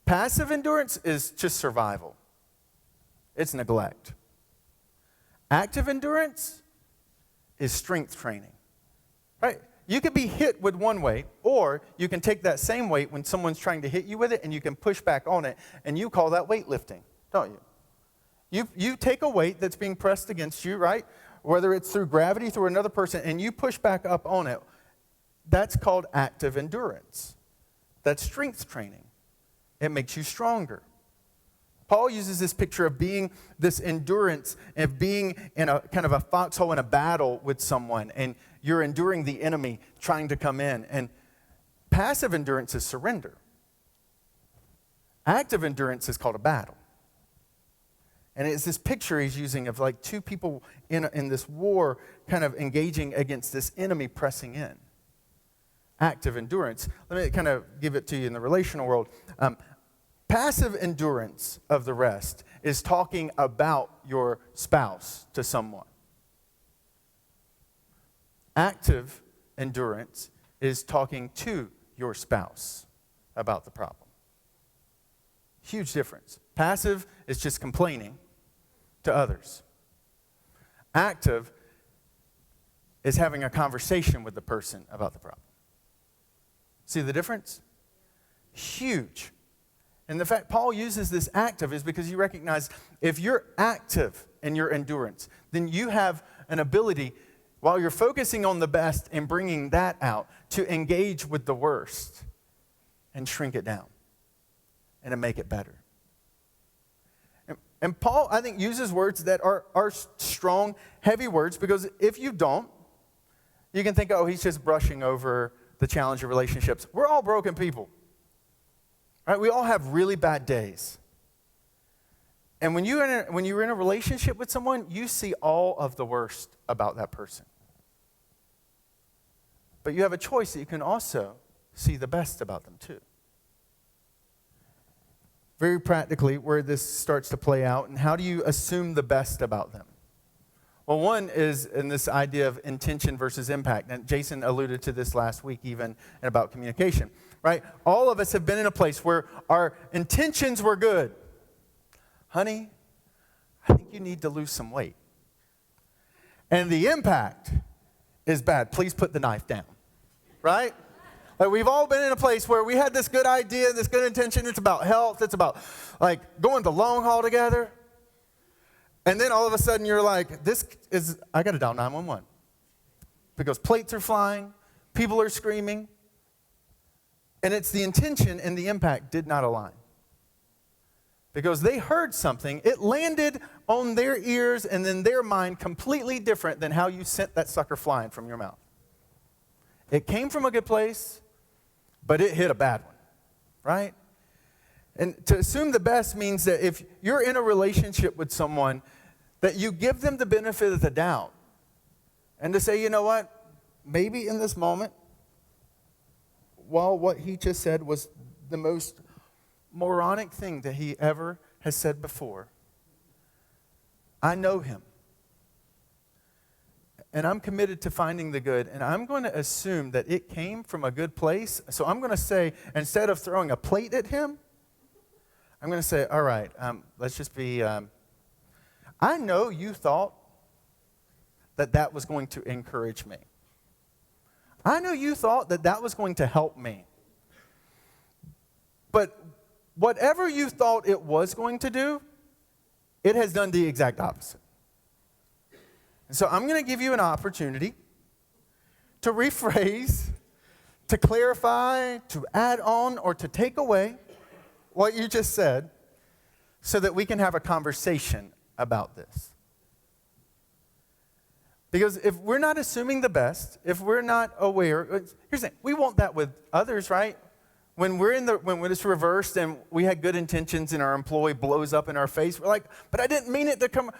Passive endurance is just survival. It's neglect. Active endurance is strength training, right? You could be hit with one weight, or you can take that same weight when someone's trying to hit you with it, and you can push back on it, and you call that weightlifting, don't you? You take a weight that's being pressed against you, right? Whether it's through gravity, through another person, and you push back up on it. That's called active endurance. That's strength training. It makes you stronger. Paul uses this picture of being this endurance, of being in a kind of a foxhole in a battle with someone, and you're enduring the enemy trying to come in. And passive endurance is surrender. Active endurance is called a battle. And it's this picture he's using of like two people in this war kind of engaging against this enemy pressing in. Active endurance. Let me kind of give it to you in the relational world. Passive endurance of the rest is talking about your spouse to someone. Active endurance is talking to your spouse about the problem. Huge difference. Passive is just complaining to others. Active is having a conversation with the person about the problem. See the difference? Huge. And the fact Paul uses this active is because you recognize if you're active in your endurance, then you have an ability, while you're focusing on the best and bringing that out, to engage with the worst and shrink it down and to make it better. And Paul, I think, uses words that are strong, heavy words, because if you don't, you can think, oh, he's just brushing over the challenge of relationships. We're all broken people. Right? We all have really bad days. And when you're in a relationship with someone, you see all of the worst about that person. But you have a choice that you can also see the best about them too. Very practically, where this starts to play out, and how do you assume the best about them? Well, one is in this idea of intention versus impact. And Jason alluded to this last week even about communication, right? All of us have been in a place where our intentions were good. Honey, I think you need to lose some weight. And the impact is bad. Please put the knife down, right? Like we've all been in a place where we had this good idea, this good intention. It's about health. It's about like going the long haul together. And then all of a sudden you're like, I got to dial 911. Because plates are flying, people are screaming, and it's the intention and the impact did not align. Because they heard something, it landed on their ears and in their mind completely different than how you sent that sucker flying from your mouth. It came from a good place, but it hit a bad one, right? And to assume the best means that if you're in a relationship with someone, that you give them the benefit of the doubt. And to say, you know what, maybe in this moment, while what he just said was the most moronic thing that he ever has said before, I know him. And I'm committed to finding the good, and I'm going to assume that it came from a good place. So I'm going to say, instead of throwing a plate at him, I'm going to say, all right, let's just be, I know you thought that was going to encourage me. I know you thought that was going to help me. But whatever you thought it was going to do, it has done the exact opposite. And so I'm going to give you an opportunity to rephrase, to clarify, to add on, or to take away what you just said so that we can have a conversation about this. Because if we're not assuming the best, if we're not aware, here's the thing, we want that with others, right? When it's reversed and we had good intentions and our employee blows up in our face, we're like, but I didn't mean it to come.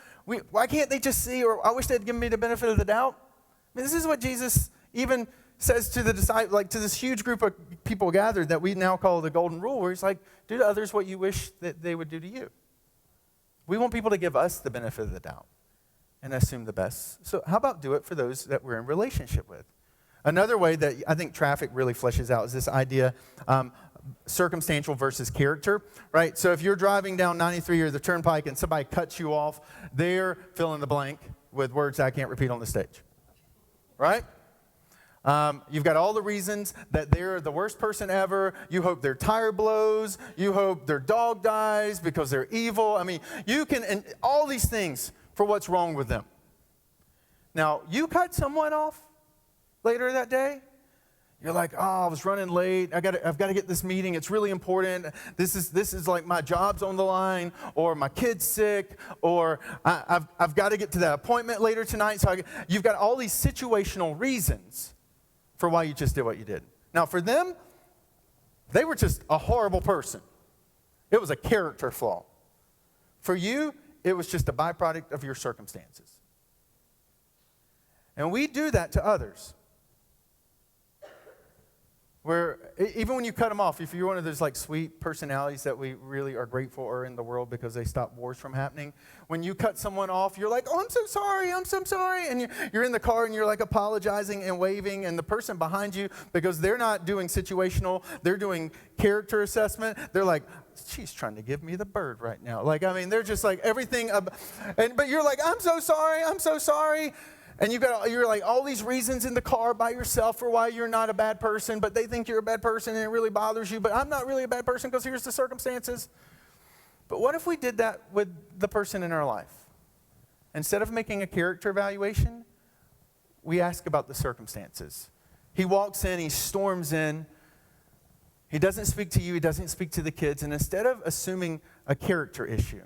Why can't they just see, or I wish they'd given me the benefit of the doubt? I mean, this is what Jesus even says to the disciples, like to this huge group of people gathered that we now call the golden rule, where he's like, do to others what you wish that they would do to you. We want people to give us the benefit of the doubt and assume the best. So how about do it for those that we're in relationship with? Another way that I think traffic really fleshes out is this idea circumstantial versus character, right? So if you're driving down 93 or the turnpike and somebody cuts you off, they're fill in the blank with words I can't repeat on the stage, right? You've got all the reasons that they're the worst person ever. You hope their tire blows. You hope their dog dies because they're evil. I mean, you can, and all these things for what's wrong with them. Now, you cut someone off later that day. You're like, oh, I was running late. I've got to get this meeting. It's really important. This is like my job's on the line, or my kid's sick, or I've got to get to that appointment later tonight. So you've got all these situational reasons for why you just did what you did. Now, for them, they were just a horrible person. It was a character flaw. For you, it was just a byproduct of your circumstances. And we do that to others. Where even when you cut them off, if you're one of those like sweet personalities that we really are grateful are in the world because they stop wars from happening, when you cut someone off, you're like, oh, I'm so sorry, and you're in the car and you're like apologizing and waving, and the person behind you, because they're not doing situational, they're doing character assessment, they're like, she's trying to give me the bird right now. Like, I mean, they're just like everything, but you're like, I'm so sorry. And you're like all these reasons in the car by yourself for why you're not a bad person, but they think you're a bad person and it really bothers you, but I'm not really a bad person because here's the circumstances. But what if we did that with the person in our life? Instead of making a character evaluation, we ask about the circumstances. He walks in, he storms in, he doesn't speak to you, he doesn't speak to the kids, and instead of assuming a character issue,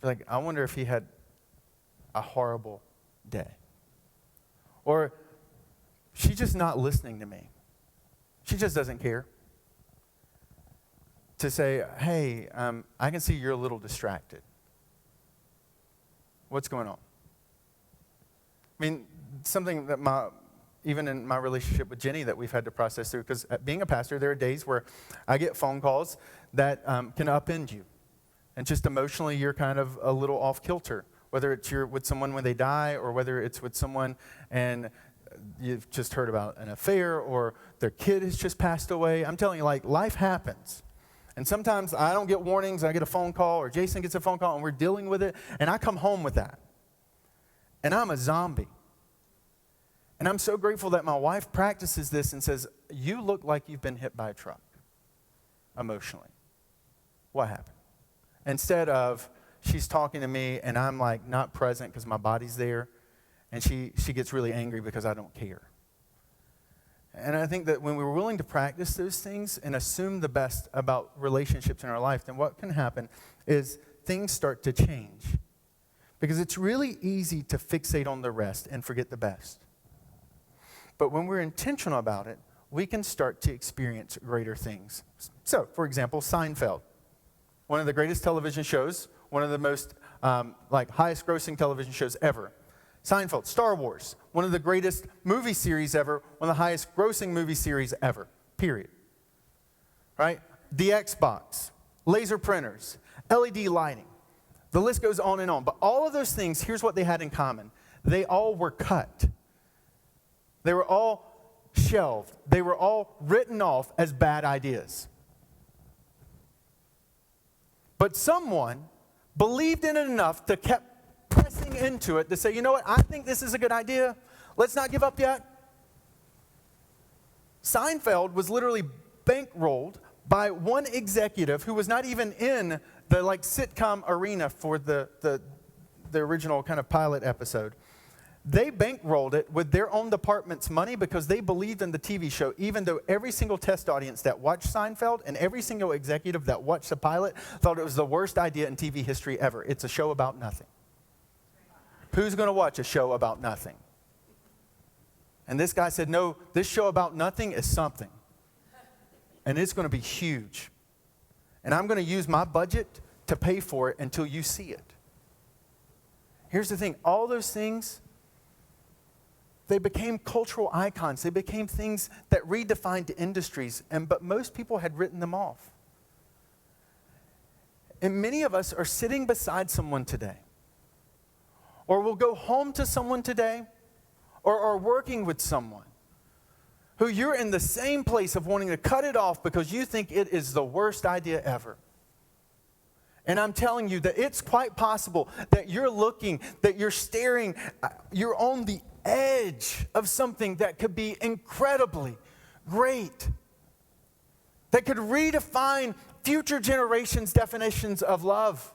like, I wonder if he had a horrible day. Or she's just not listening to me. She just doesn't care. To say, hey, I can see you're a little distracted. What's going on? I mean, something that even in my relationship with Jenny that we've had to process through, because being a pastor, there are days where I get phone calls that can upend you. And just emotionally, you're kind of a little off kilter. Whether it's you're with someone when they die, or whether it's with someone and you've just heard about an affair, or their kid has just passed away. I'm telling you, like, life happens. And sometimes I don't get warnings. I get a phone call, or Jason gets a phone call, and we're dealing with it. And I come home with that. And I'm a zombie. And I'm so grateful that my wife practices this and says, you look like you've been hit by a truck emotionally. What happened? Instead of, she's talking to me and I'm like not present because my body's there, and she gets really angry because I don't care. And I think that when we're willing to practice those things and assume the best about relationships in our life, then what can happen is things start to change. Because it's really easy to fixate on the rest and forget the best. But when we're intentional about it, we can start to experience greater things. So, for example, Seinfeld, one of the greatest television shows, one of the most highest grossing television shows ever. Seinfeld, Star Wars, one of the greatest movie series ever, one of the highest grossing movie series ever, period. Right? The Xbox, laser printers, LED lighting. The list goes on and on. But all of those things, here's what they had in common. They all were cut. They were all shelved. They were all written off as bad ideas. But someone believed in it enough to keep pressing into it to say, you know what, I think this is a good idea. Let's not give up yet. Seinfeld was literally bankrolled by one executive who was not even in the sitcom arena for the original kind of pilot episode. They bankrolled it with their own department's money because they believed in the TV show, even though every single test audience that watched Seinfeld and every single executive that watched the pilot thought it was the worst idea in TV history ever. It's a show about nothing. Who's going to watch a show about nothing? And this guy said, no, this show about nothing is something. And it's going to be huge. And I'm going to use my budget to pay for it until you see it. Here's the thing. All those things, they became cultural icons. They became things that redefined industries, but most people had written them off. And many of us are sitting beside someone today, or will go home to someone today, or are working with someone who you're in the same place of wanting to cut it off because you think it is the worst idea ever. And I'm telling you that it's quite possible that you're looking, that you're staring, you're on the edge of something that could be incredibly great, that could redefine future generations' definitions of love,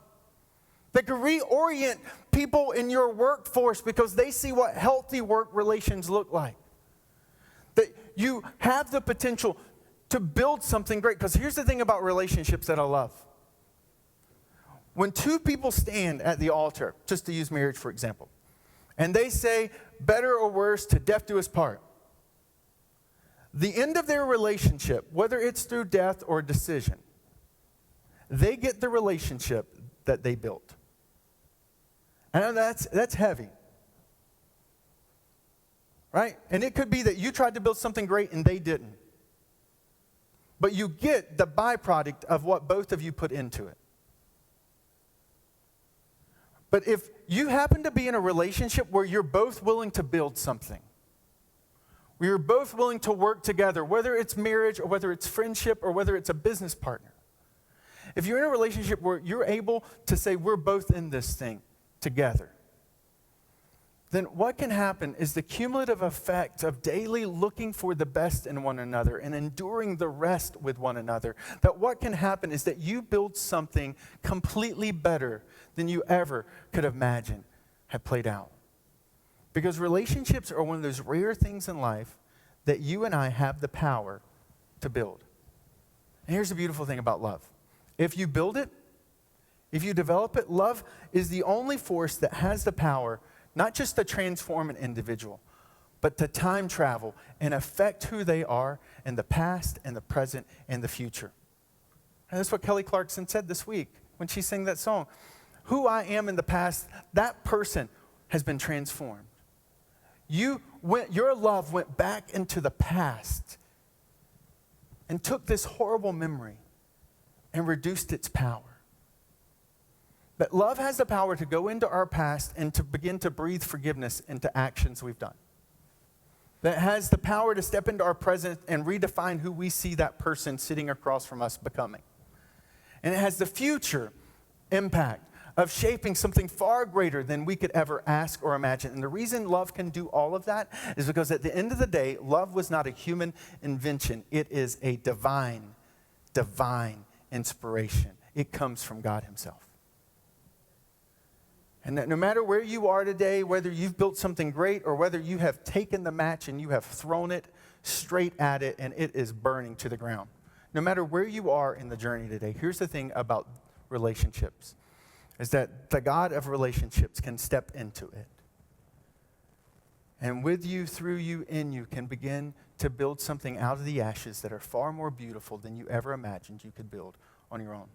that could reorient people in your workforce because they see what healthy work relations look like. That you have the potential to build something great. Because here's the thing about relationships that I love. When two people stand at the altar, just to use marriage for example, and they say, better or worse, to death do us part. The end of their relationship, whether it's through death or decision, they get the relationship that they built. And that's heavy. Right? And it could be that you tried to build something great and they didn't. But you get the byproduct of what both of you put into it. But if you happen to be in a relationship where you're both willing to build something, where you're both willing to work together, whether it's marriage or whether it's friendship or whether it's a business partner, if you're in a relationship where you're able to say we're both in this thing together, then what can happen is the cumulative effect of daily looking for the best in one another and enduring the rest with one another, that what can happen is that you build something completely better than you ever could have imagined had played out. Because relationships are one of those rare things in life that you and I have the power to build. And here's the beautiful thing about love. If you build it, if you develop it, love is the only force that has the power not just to transform an individual, but to time travel and affect who they are in the past and the present and the future. And that's what Kelly Clarkson said this week when she sang that song. Who I am in the past, that person has been transformed. Your love went back into the past and took this horrible memory and reduced its power. But love has the power to go into our past and to begin to breathe forgiveness into actions we've done. That has the power to step into our present and redefine who we see that person sitting across from us becoming. And it has the future impact of shaping something far greater than we could ever ask or imagine. And the reason love can do all of that is because at the end of the day, love was not a human invention. It is a divine inspiration. It comes from God himself. And that no matter where you are today, whether you've built something great or whether you have taken the match and you have thrown it straight at it and it is burning to the ground. No matter where you are in the journey today, here's the thing about relationships, is that the God of relationships can step into it. And with you, through you, in you, can begin to build something out of the ashes that are far more beautiful than you ever imagined you could build on your own.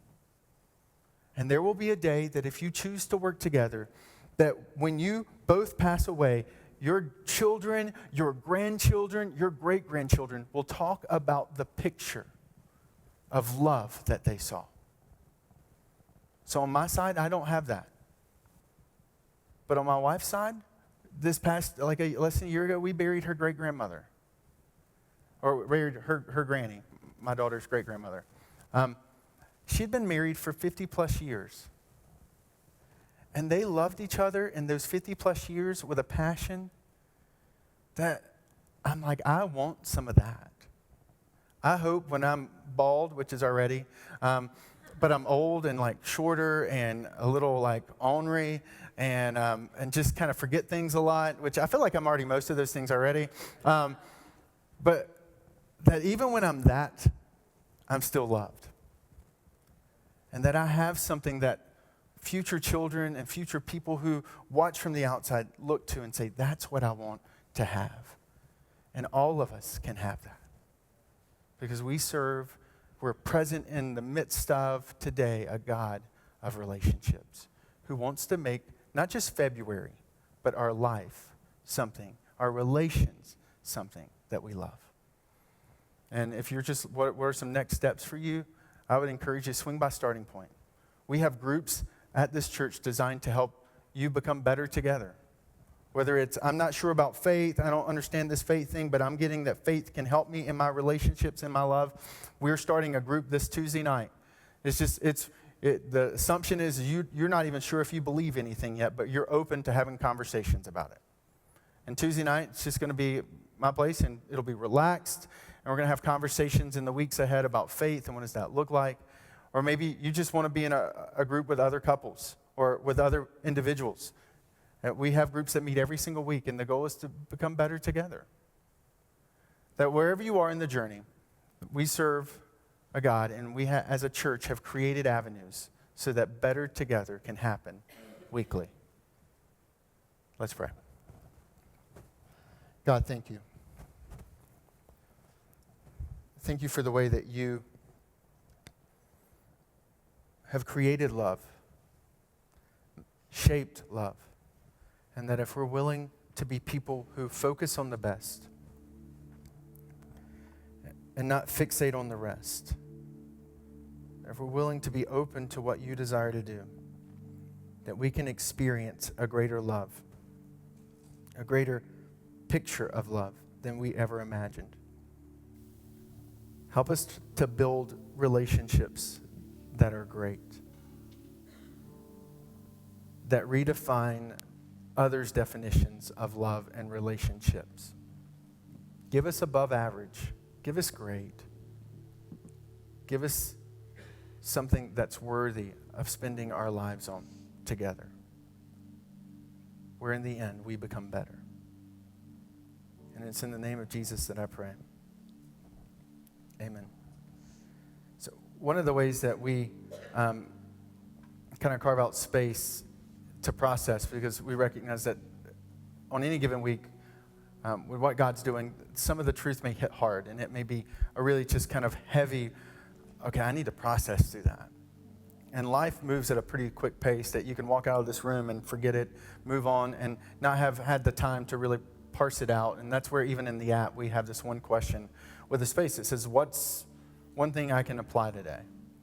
And there will be a day that if you choose to work together, that when you both pass away, your children, your grandchildren, your great-grandchildren will talk about the picture of love that they saw. So on my side, I don't have that. But on my wife's side, this past, less than a year ago, we buried her great-grandmother. Or buried her granny, my daughter's great-grandmother. She'd been married for 50 plus years. And they loved each other in those 50 plus years with a passion that I'm like, I want some of that. I hope when I'm bald, which is already, but I'm old and like shorter and a little like ornery and just kind of forget things a lot, which I feel like I'm already most of those things already. But that even when I'm that, I'm still loved. And that I have something that future children and future people who watch from the outside look to and say, that's what I want to have. And all of us can have that. Because we're present in the midst of today a God of relationships who wants to make not just February, but our life something, our relations something that we love. And if you're just, what are some next steps for you? I would encourage you to swing by Starting Point. We have groups at this church designed to help you become better together. Whether it's, I'm not sure about faith, I don't understand this faith thing, but I'm getting that faith can help me in my relationships, in my love. We're starting a group this Tuesday night. The assumption is you're not even sure if you believe anything yet, but you're open to having conversations about it. And Tuesday night, it's just going to be my place, and it'll be relaxed, and we're going to have conversations in the weeks ahead about faith and what does that look like. Or maybe you just want to be in a group with other couples or with other individuals. We have groups that meet every single week, and the goal is to become better together. That wherever you are in the journey, we serve a God, and we as a church have created avenues so that better together can happen weekly. Let's pray. God, thank you. Thank you for the way that you have created love, shaped love, and that if we're willing to be people who focus on the best and not fixate on the rest, if we're willing to be open to what you desire to do, that we can experience a greater love, a greater picture of love than we ever imagined. Help us to build relationships that are great, that redefine others' definitions of love and relationships. Give us above average. Give us great. Give us something that's worthy of spending our lives on together, where in the end we become better. And it's in the name of Jesus that I pray. Amen. So one of the ways that we kind of carve out space to process, because we recognize that on any given week, with what God's doing, some of the truth may hit hard, and it may be a really just kind of heavy, okay, I need to process through that. And life moves at a pretty quick pace that you can walk out of this room and forget it, move on, and not have had the time to really parse it out. And that's where even in the app, we have this one question with a space that says, what's one thing I can apply today?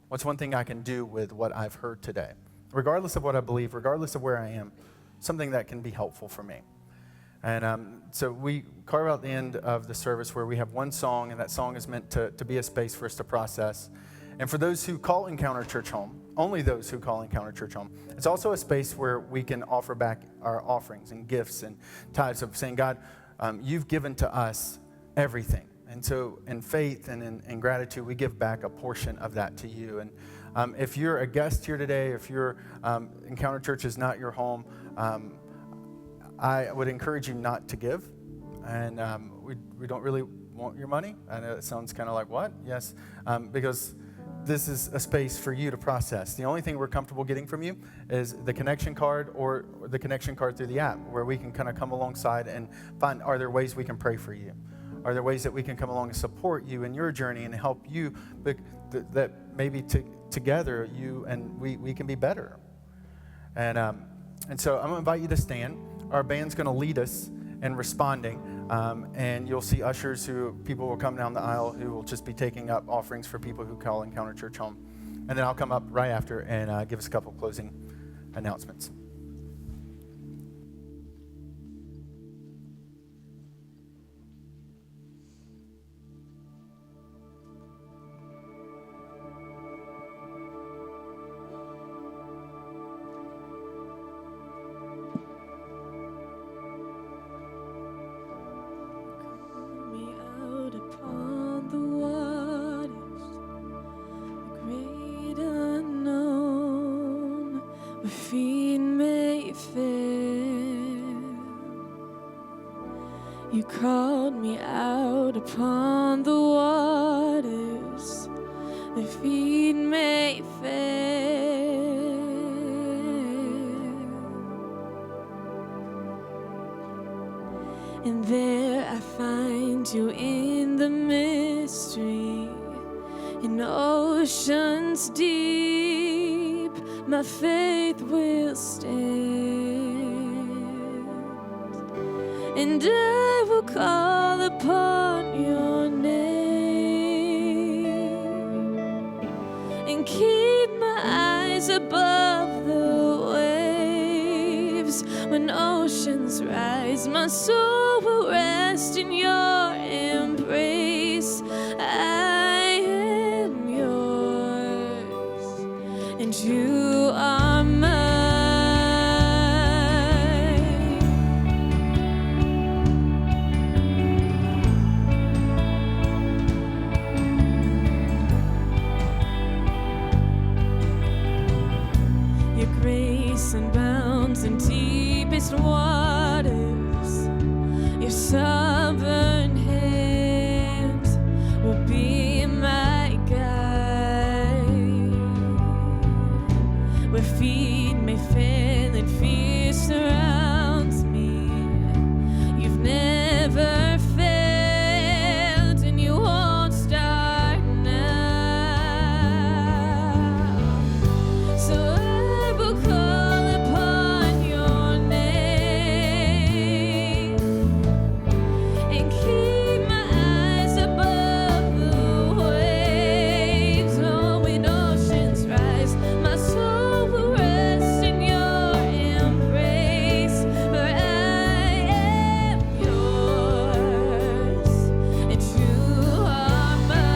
What's one thing I can do with what I've heard today? Regardless of what I believe, regardless of where I am, something that can be helpful for me. And so we carve out the end of the service where we have one song, and that song is meant to be a space for us to process. And for those who call Encounter Church home, only those who call Encounter Church home, it's also a space where we can offer back our offerings and gifts and tithes of saying, God, you've given to us everything. And so in faith and in gratitude, we give back a portion of that to you. And if you're a guest here today, if your Encounter Church is not your home, I would encourage you not to give. And we don't really want your money. I know it sounds kind of like, what? Yes, because this is a space for you to process. The only thing we're comfortable getting from you is the connection card or the connection card through the app, where we can kind of come alongside and find, are there ways we can pray for you? Are there ways that we can come along and support you in your journey and help you that maybe together you and we can be better? And so I'm going to invite you to stand. Our band's going to lead us in responding, and you'll see ushers people will come down the aisle who will just be taking up offerings for people who call Encounter Church home. And then I'll come up right after and give us a couple closing announcements. Me out upon the waters, the great unknown, where feet may fail. You called me out upon the waters, where feet may fail. And there I find you in the mystery, in oceans deep, my faith will stand. And I will call upon your name and keep my eyes above the waves when oceans rise, my soul will rest in your embrace. I am yours, and you are mine. Your grace unbounds in deepest waters. Your sovereign hand will be my guide. Where feet may fail and fear surrounds me, you've never failed and you won't start now. So I will call upon your name and keep my eyes above the waves. Oh, when oceans rise, my soul will rest in your embrace. For I am yours, and you are mine.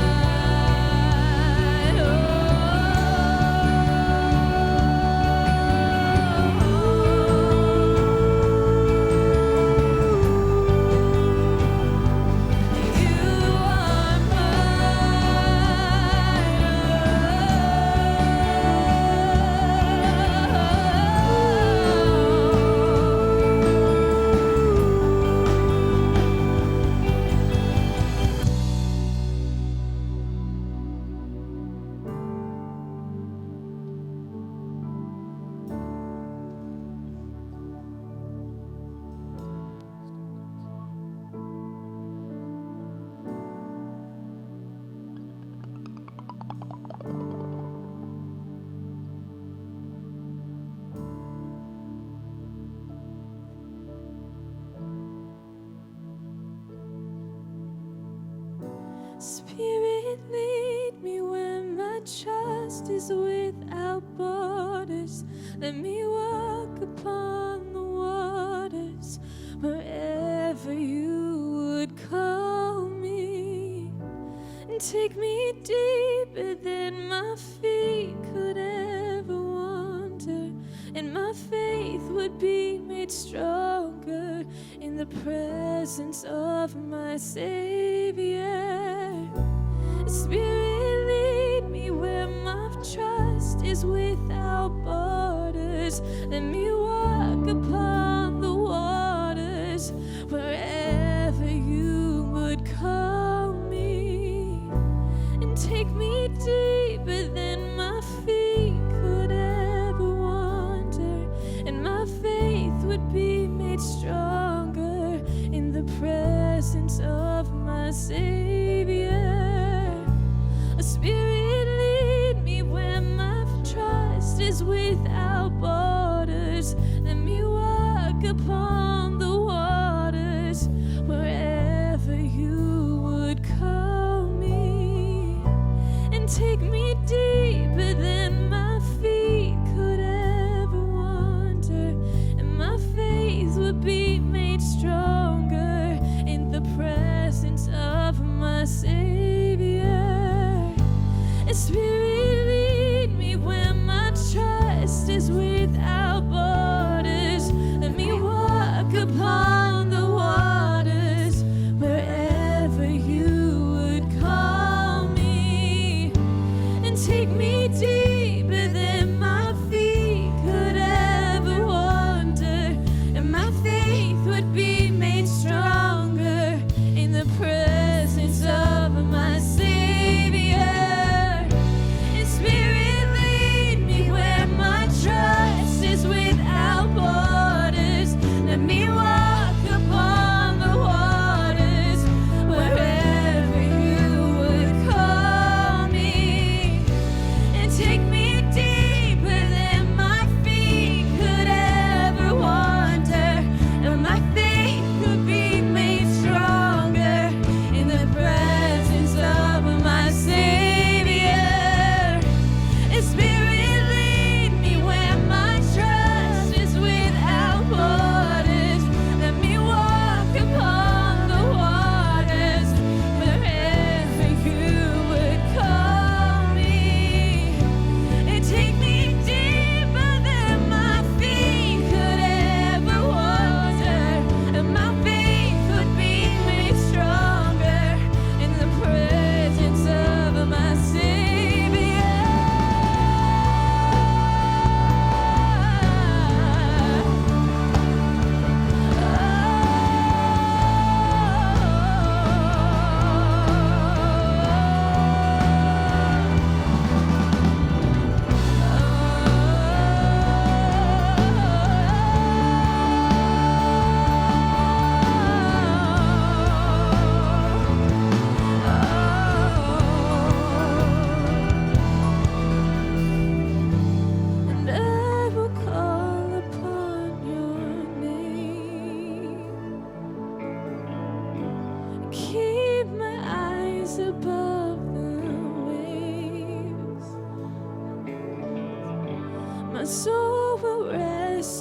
Spirit, lead me where my trust is without borders. Let me walk upon the waters wherever you would call me. And take me deeper than my feet could ever wander. And my faith would be made stronger in the presence of my Savior. Spirit, lead me where my trust is without borders. Let me walk upon the waters wherever you would call me. And take me deeper than my feet could ever wander. And my faith would be made stronger in the presence of my Savior. Spirit, lead me where my trust is without borders. Let me walk upon the waters wherever you would call me. And take me deeper than my feet could ever wander. And my faith would be made stronger in the presence of my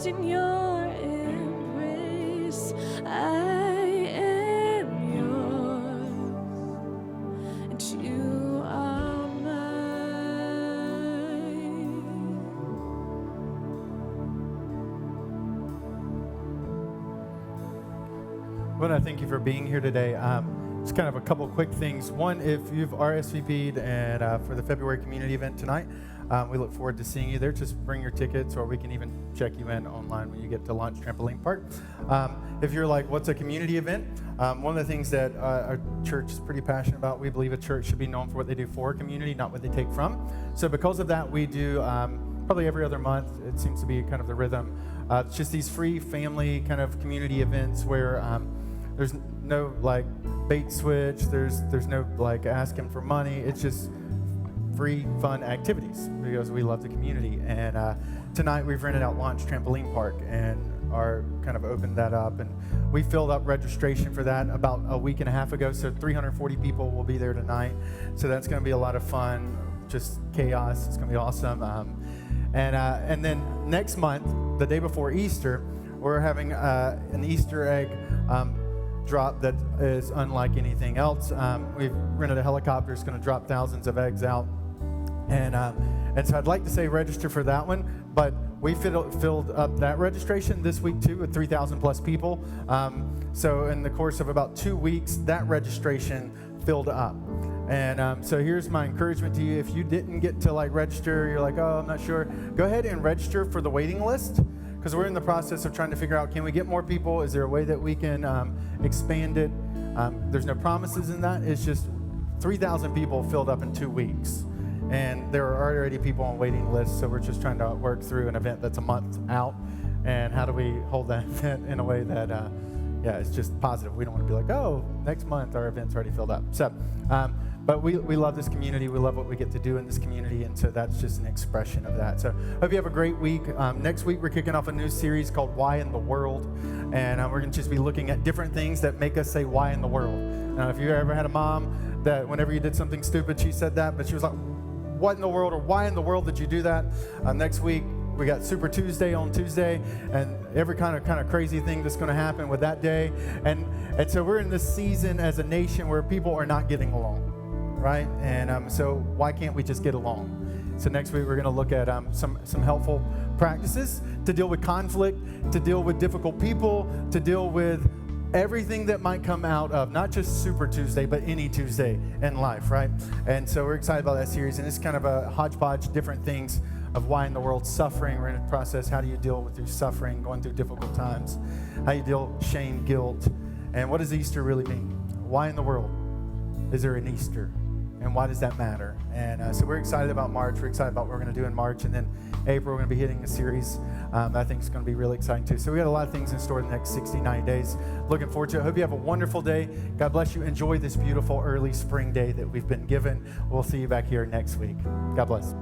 lost in your embrace. I am yours, and you are mine. Well, I thank you for being here today. Just kind of a couple quick things. One, if you've RSVP'd and for the February community event tonight, we look forward to seeing you there. Just bring your tickets, or we can even check you in online when you get to Launch Trampoline Park. If you're like, what's a community event? One of the things that our church is pretty passionate about, we believe a church should be known for what they do for a community, not what they take from. So because of that, we do probably every other month, it seems to be kind of the rhythm. It's just these free family kind of community events where there's no like bait switch, there's no like asking for money. It's just free fun activities because we love the community. And tonight we've rented out Launch Trampoline Park and are kind of opened that up, and we filled up registration for that about a week and a half ago. So 340 people will be there tonight. So that's going to be a lot of fun, just chaos. It's going to be awesome. And then next month, the day before Easter, we're having an Easter egg drop that is unlike anything else. We've rented a helicopter. It's going to drop thousands of eggs out. And so I'd like to say register for that one, but we filled up that registration this week too with 3,000 plus people. So in the course of about 2 weeks, that registration filled up. And so here's my encouragement to you. If you didn't get to like register, you're like, oh, I'm not sure, go ahead and register for the waiting list, because we're in the process of trying to figure out, can we get more people? Is there a way that we can expand it? There's no promises in that. It's just 3,000 people filled up in 2 weeks. And there are already people on waiting lists, so we're just trying to work through an event that's a month out. And how do we hold that event in a way that, it's just positive. We don't want to be like, oh, next month our event's already filled up. So, but we love this community. We love what we get to do in this community, and so that's just an expression of that. So hope you have a great week. Next week, we're kicking off a new series called Why in the World, and we're going to just be looking at different things that make us say, why in the world? Now, if you ever had a mom that whenever you did something stupid, she said that, but she was like, what in the world, or why in the world did you do that? Next week, we got Super Tuesday on Tuesday, and every kind of crazy thing that's going to happen with that day. And so we're in this season as a nation where people are not getting along, right? And so why can't we just get along? So next week we're going to look at some helpful practices to deal with conflict, to deal with difficult people, to deal with everything that might come out of not just Super Tuesday, but any Tuesday in life, right? And so we're excited about that series, and it's kind of a hodgepodge, different things of why in the world suffering. We're in a process, how do you deal with your suffering, going through difficult times, how you deal with shame, guilt, and what does Easter really mean? Why in the world is there an Easter? And why does that matter? And so we're excited about March. We're excited about what we're going to do in March. And then April, we're going to be hitting a series I think is going to be really exciting too. So we got a lot of things in store in the next 60, 90 days. Looking forward to it. Hope you have a wonderful day. God bless you. Enjoy this beautiful early spring day that we've been given. We'll see you back here next week. God bless.